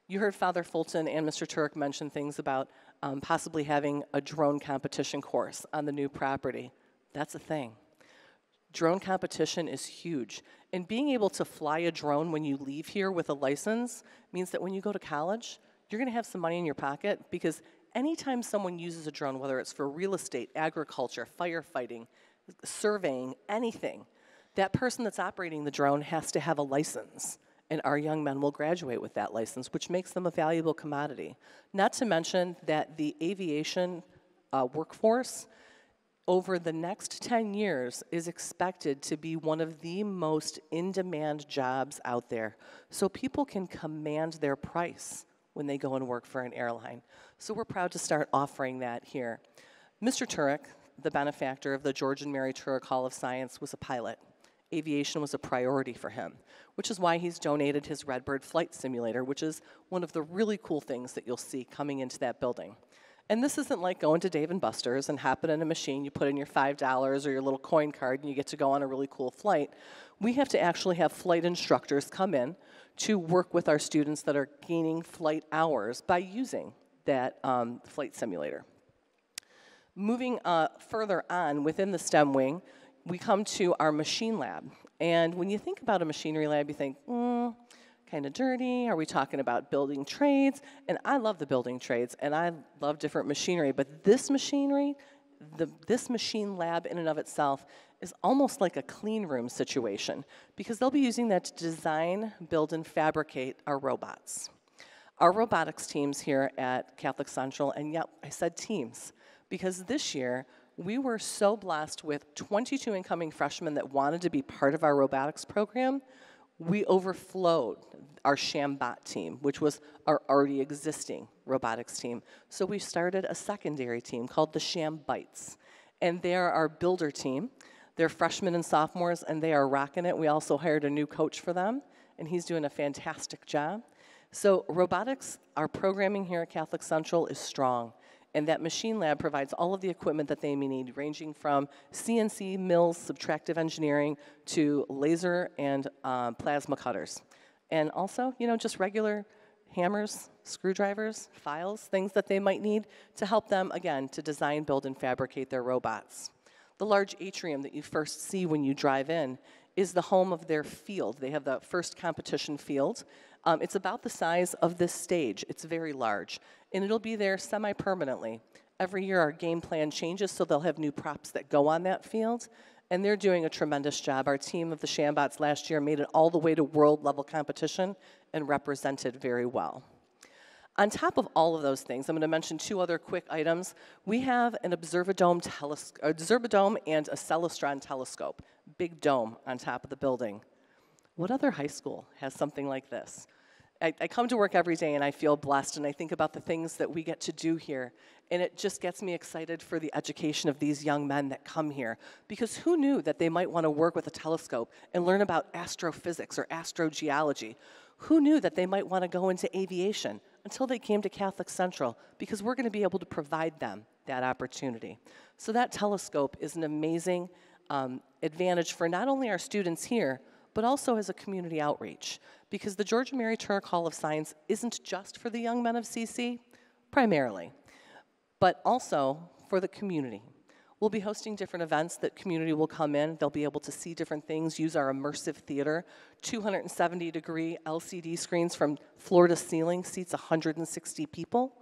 S10: You heard Father Fulton and Mr. Turek mention things about possibly having a drone competition course on the new property. That's a thing. Drone competition is huge. And being able to fly a drone when you leave here with a license means that when you go to college, you're going to have some money in your pocket, because anytime someone uses a drone, whether it's for real estate, agriculture, firefighting, surveying, anything, that person that's operating the drone has to have a license. And our young men will graduate with that license, which makes them a valuable commodity. Not to mention that the aviation workforce over the next 10 years is expected to be one of the most in-demand jobs out there. So people can command their price when they go and work for an airline. So we're proud to start offering that here. Mr. Turek, the benefactor of the George and Mary Turek Hall of Science, was a pilot. Aviation was a priority for him, which is why he's donated his Redbird flight simulator, which is one of the really cool things that you'll see coming into that building. And this isn't like going to Dave & Buster's and hopping in a machine, you put in your $5 or your little coin card and you get to go on a really cool flight. We have to actually have flight instructors come in to work with our students that are gaining flight hours by using that flight simulator. Moving further on within the STEM wing, we come to our machine lab. And when you think about a machinery lab, you think, kind of dirty. Are we talking about building trades? And I love the building trades, and I love different machinery, but this machinery, this machine lab in and of itself is almost like a clean room situation, because they'll be using that to design, build, and fabricate our robots. Our robotics teams here at Catholic Central, and yep, I said teams, because this year we were so blessed with 22 incoming freshmen that wanted to be part of our robotics program. We overflowed our ShamBot team, which was our already existing robotics team. So we started a secondary team called the ShamBites. And they're our builder team. They're freshmen and sophomores, and they are rocking it. We also hired a new coach for them, and he's doing a fantastic job. So robotics, our programming here at Catholic Central is strong. And that machine lab provides all of the equipment that they may need, ranging from CNC mills, subtractive engineering, to laser and plasma cutters. And also, just regular hammers, screwdrivers, files, things that they might need to help them, again, to design, build, and fabricate their robots. The large atrium that you first see when you drive in is the home of their field. They have the first competition field. It's about the size of this stage. It's very large. And it'll be there semi-permanently. Every year our game plan changes, so they'll have new props that go on that field, and they're doing a tremendous job. Our team of the Shambots last year made it all the way to world-level competition and represented very well. On top of all of those things, I'm going to mention two other quick items. We have an observadome and a Celestron telescope, big dome on top of the building. What other high school has something like this? I come to work every day and I feel blessed, and I think about the things that we get to do here, and it just gets me excited for the education of these young men that come here, because who knew that they might want to work with a telescope and learn about astrophysics or astrogeology? Who knew that they might want to go into aviation until they came to Catholic Central, because we're going to be able to provide them that opportunity. So that telescope is an amazing advantage for not only our students here, but also as a community outreach, because the Georgia Mary Turek Hall of Science isn't just for the young men of CC, primarily, but also for the community. We'll be hosting different events that community will come in. They'll be able to see different things, use our immersive theater. 270-degree LCD screens from floor to ceiling seats 160 people.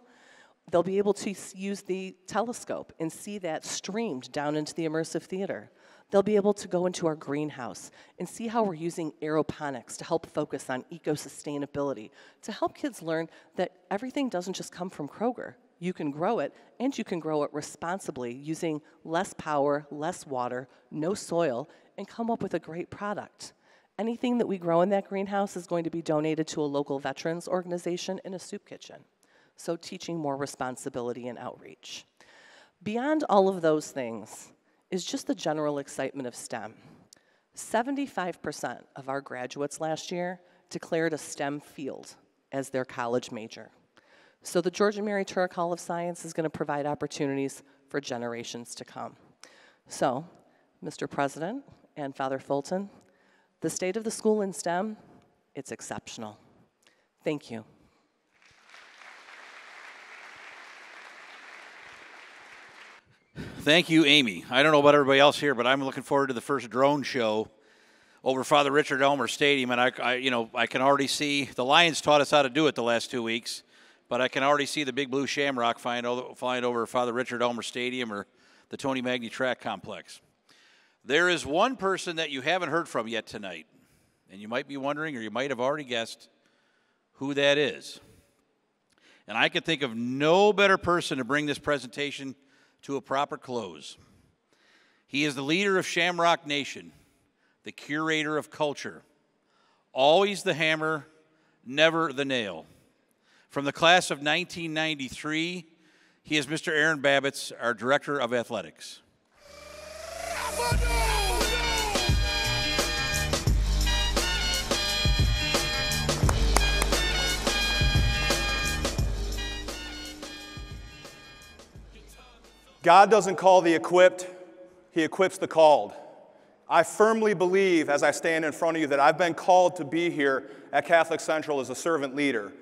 S10: They'll be able to use the telescope and see that streamed down into the immersive theater. They'll be able to go into our greenhouse and see how we're using aeroponics to help focus on eco-sustainability, to help kids learn that everything doesn't just come from Kroger. You can grow it, and you can grow it responsibly using less power, less water, no soil, and come up with a great product. Anything that we grow in that greenhouse is going to be donated to a local veterans organization in a soup kitchen. So teaching more responsibility and outreach. Beyond all of those things is just the general excitement of STEM. 75% of our graduates last year declared a STEM field as their college major. So the Georgia Mary Turek Hall of Science is going to provide opportunities for generations to come. So, Mr. President and Father Fulton, the state of the school in STEM, it's exceptional. Thank you.
S3: Thank you, Amy. I don't know about everybody else here, but I'm looking forward to the first drone show over Father Richard Elmer Stadium, and I can already see the Lions taught us how to do it the last 2 weeks, but I can already see the big blue shamrock flying over Father Richard Elmer Stadium or the Tony Magny Track Complex. There is one person that you haven't heard from yet tonight, and you might be wondering, or you might have already guessed who that is. And I can think of no better person to bring this presentation to a proper close. He is the leader of Shamrock Nation, the curator of culture, always the hammer, never the nail. From the class of 1993, he is Mr. Aaron Babbitts, our Director of Athletics.
S5: God doesn't call the equipped, he equips the called. I firmly believe, as I stand in front of you, that I've been called to be here at Catholic Central as a servant leader,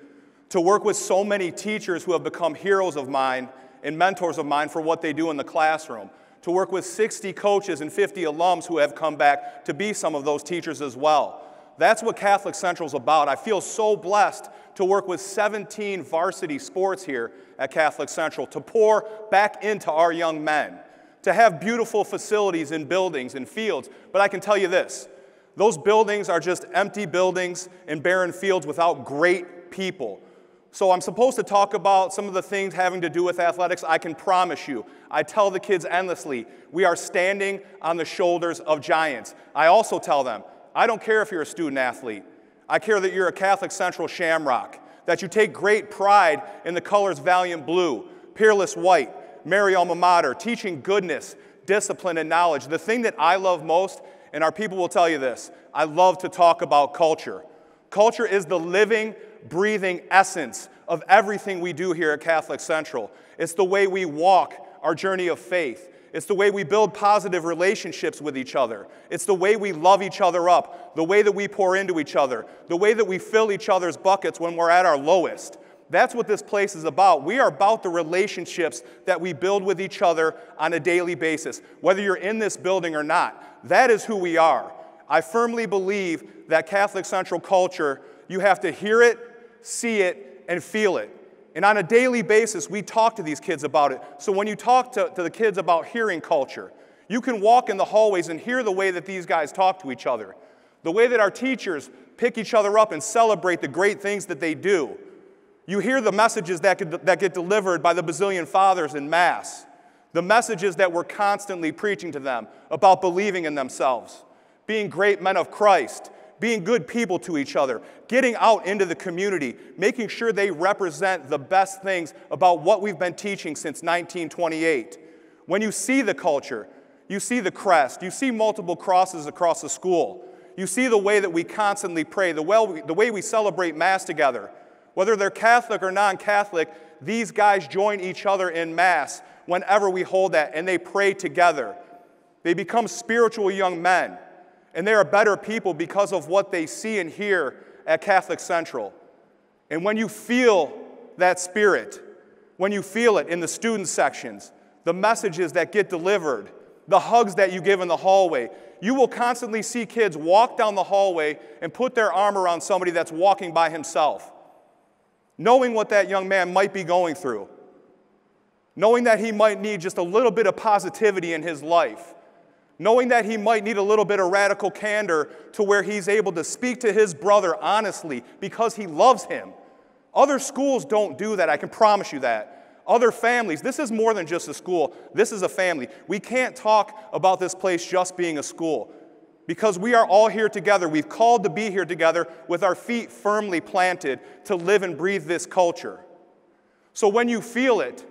S5: to work with so many teachers who have become heroes of mine and mentors of mine for what they do in the classroom, to work with 60 coaches and 50 alums who have come back to be some of those teachers as well. That's what Catholic Central is about. I feel so blessed to work with 17 varsity sports here at Catholic Central, to pour back into our young men, to have beautiful facilities and buildings and fields. But I can tell you this, those buildings are just empty buildings and barren fields without great people. So I'm supposed to talk about some of the things having to do with athletics. I can promise you, I tell the kids endlessly, we are standing on the shoulders of giants. I also tell them, I don't care if you're a student athlete. I care that you're a Catholic Central Shamrock, that you take great pride in the colors Valiant Blue, Peerless White, Mary Alma Mater, teaching goodness, discipline, and knowledge. The thing that I love most, and our people will tell you this, I love to talk about culture. Culture is the living, breathing essence of everything we do here at Catholic Central. It's the way we walk our journey of faith. It's the way we build positive relationships with each other. It's the way we love each other up, the way that we pour into each other, the way that we fill each other's buckets when we're at our lowest. That's what this place is about. We are about the relationships that we build with each other on a daily basis, whether you're in this building or not. That is who we are. I firmly believe that Catholic Central culture, you have to hear it, see it, and feel it.
S11: And on a daily basis, we talk to these kids about it. So when you talk to the kids about hearing culture, you can walk in the hallways and hear the way that these guys talk to each other, the way that our teachers pick each other up and celebrate the great things that they do. You hear the messages that get delivered by the bazillion fathers in Mass, the messages that we're constantly preaching to them about believing in themselves, being great men of Christ, being good people to each other, getting out into the community, making sure they represent the best things about what we've been teaching since 1928. When you see the culture, you see the crest, you see multiple crosses across the school, you see the way that we constantly pray, the way we celebrate Mass together. Whether they're Catholic or non-Catholic, these guys join each other in Mass whenever we hold that, and they pray together. They become spiritual young men. And they are better people because of what they see and hear at Catholic Central. And when you feel that spirit, when you feel it in the student sections, the messages that get delivered, the hugs that you give in the hallway, you will constantly see kids walk down the hallway and put their arm around somebody that's walking by himself, knowing what that young man might be going through, knowing that he might need just a little bit of positivity in his life, knowing that he might need a little bit of radical candor to where he's able to speak to his brother honestly because he loves him. Other schools don't do that, I can promise you that. Other families, this is more than just a school, this is a family. We can't talk about this place just being a school because we are all here together. We've called to be here together with our feet firmly planted to live and breathe this culture. So when you feel it,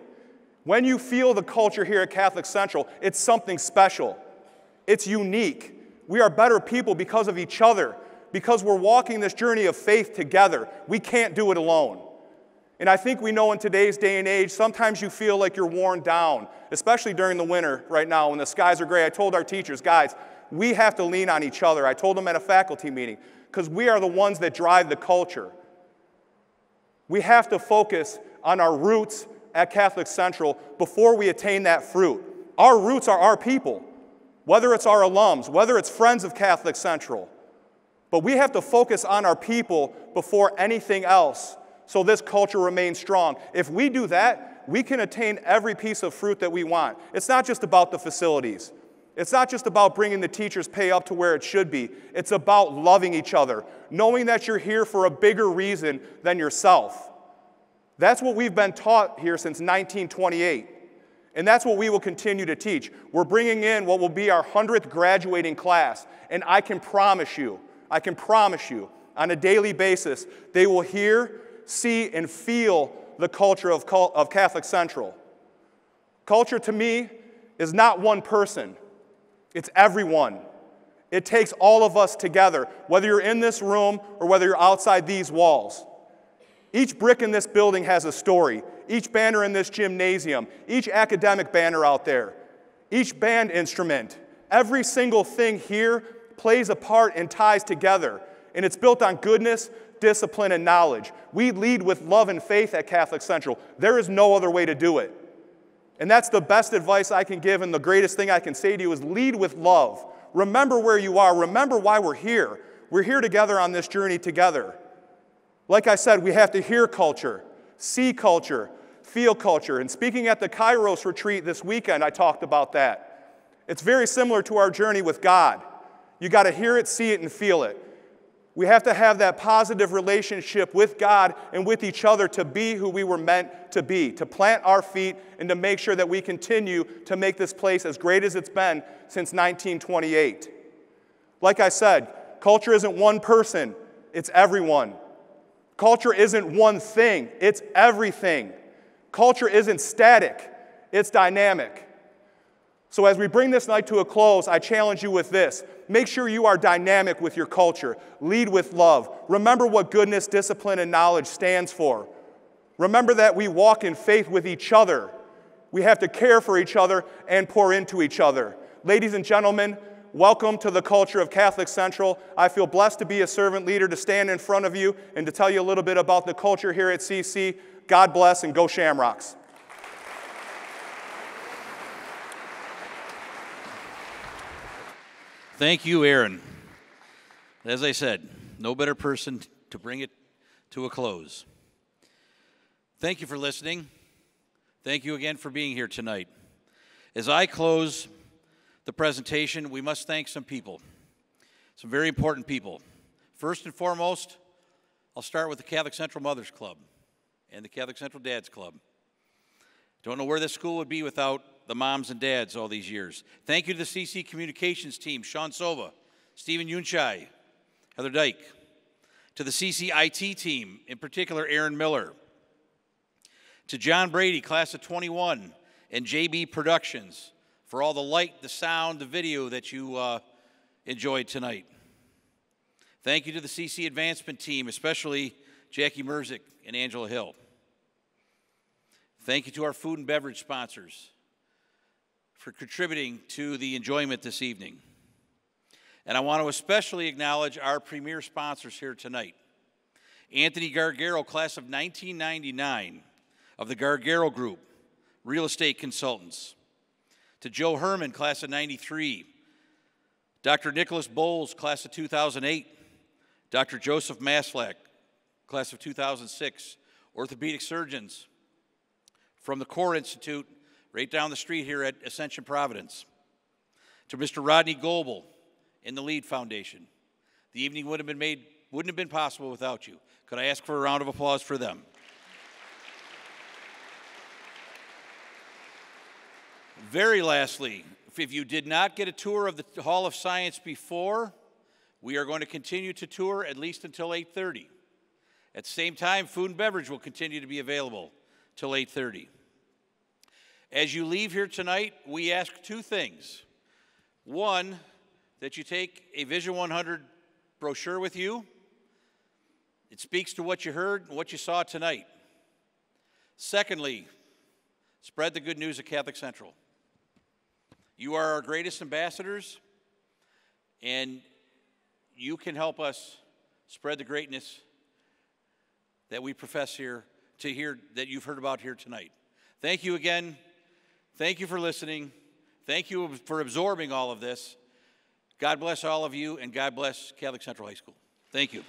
S11: when you feel the culture here at Catholic Central, it's something special. It's unique. We are better people because of each other, because we're walking this journey of faith together. We can't do it alone. And I think we know in today's day and age, sometimes you feel like you're worn down, especially during the winter right now when the skies are gray. I told our teachers, guys, we have to lean on each other. I told them at a faculty meeting, because we are the ones that drive the culture. We have to focus on our roots at Catholic Central before we attain that fruit. Our roots are our people. Whether it's our alums, whether it's friends of Catholic Central. But we have to focus on our people before anything else so this culture remains strong. If we do that, we can attain every piece of fruit that we want. It's not just about the facilities. It's not just about bringing the teachers' pay up to where it should be. It's about loving each other, knowing that you're here for a bigger reason than yourself. That's what we've been taught here since 1928. And that's what we will continue to teach. We're bringing in what will be our 100th graduating class. And I can promise you, on a daily basis, they will hear, see, and feel the culture of Catholic Central. Culture to me is not one person. It's everyone. It takes all of us together, whether you're in this room or whether you're outside these walls. Each brick in this building has a story. Each banner in this gymnasium, each academic banner out there, each band instrument, every single thing here plays a part and ties together. And it's built on goodness, discipline, and knowledge. We lead with love and faith at Catholic Central. There is no other way to do it. And that's the best advice I can give, and the greatest thing I can say to you is lead with love. Remember where you are. Remember why we're here. We're here together on this journey together. Like I said, we have to hear culture, see culture, feel culture. And speaking at the Kairos retreat this weekend, I talked about that. It's very similar to our journey with God. You got to hear it, see it, and feel it. We have to have that positive relationship with God and with each other to be who we were meant to be, to plant our feet and to make sure that we continue to make this place as great as it's been since 1928. Like I said, culture isn't one person, it's everyone. Culture isn't one thing, it's everything. Culture isn't static, it's dynamic. So as we bring this night to a close, I challenge you with this. Make sure you are dynamic with your culture. Lead with love. Remember what goodness, discipline, and knowledge stands for. Remember that we walk in faith with each other. We have to care for each other and pour into each other. Ladies and gentlemen, welcome to the culture of Catholic Central. I feel blessed to be a servant leader, to stand in front of you and to tell you a little bit about the culture here at CC. God bless and go Shamrocks.
S3: Thank you, Aaron. As I said, no better person to bring it to a close. Thank you for listening. Thank you again for being here tonight. As I close the presentation, we must thank some people, some very important people. First and foremost, I'll start with the Catholic Central Mothers Club and the Catholic Central Dads Club. Don't know where this school would be without the moms and dads all these years. Thank you to the CC Communications team, Sean Sova, Stephen Yunchai, Heather Dyke. To the CC IT team, in particular Aaron Miller. To John Brady, class of 21, and JB Productions for all the light, the sound, the video that you enjoyed tonight. Thank you to the CC Advancement team, especially Jackie Merzick and Angela Hill. Thank you to our food and beverage sponsors for contributing to the enjoyment this evening. And I want to especially acknowledge our premier sponsors here tonight. Anthony Gargaro, class of 1999 of the Gargaro Group, real estate consultants. To Joe Herman, class of 93. Dr. Nicholas Bowles, class of 2008. Dr. Joseph Maslak, class of 2006. Orthopedic surgeons from the Core Institute right down the street here at Ascension Providence. To Mr. Rodney Goebel in the Lead Foundation. The evening wouldn't have been possible without you. Could I ask for a round of applause for them? Very lastly, if you did not get a tour of the Hall of Science before, we are going to continue to tour at least until 8:30. At the same time, food and beverage will continue to be available till 8:30. As you leave here tonight, we ask two things. One, that you take a Vision 100 brochure with you. It speaks to what you heard and what you saw tonight. Secondly, spread the good news of Catholic Central. You are our greatest ambassadors, and you can help us spread the greatness that we profess here, that you've heard about here tonight. Thank you again. Thank you for listening. Thank you for absorbing all of this. God bless all of you, and God bless Catholic Central High School. Thank you.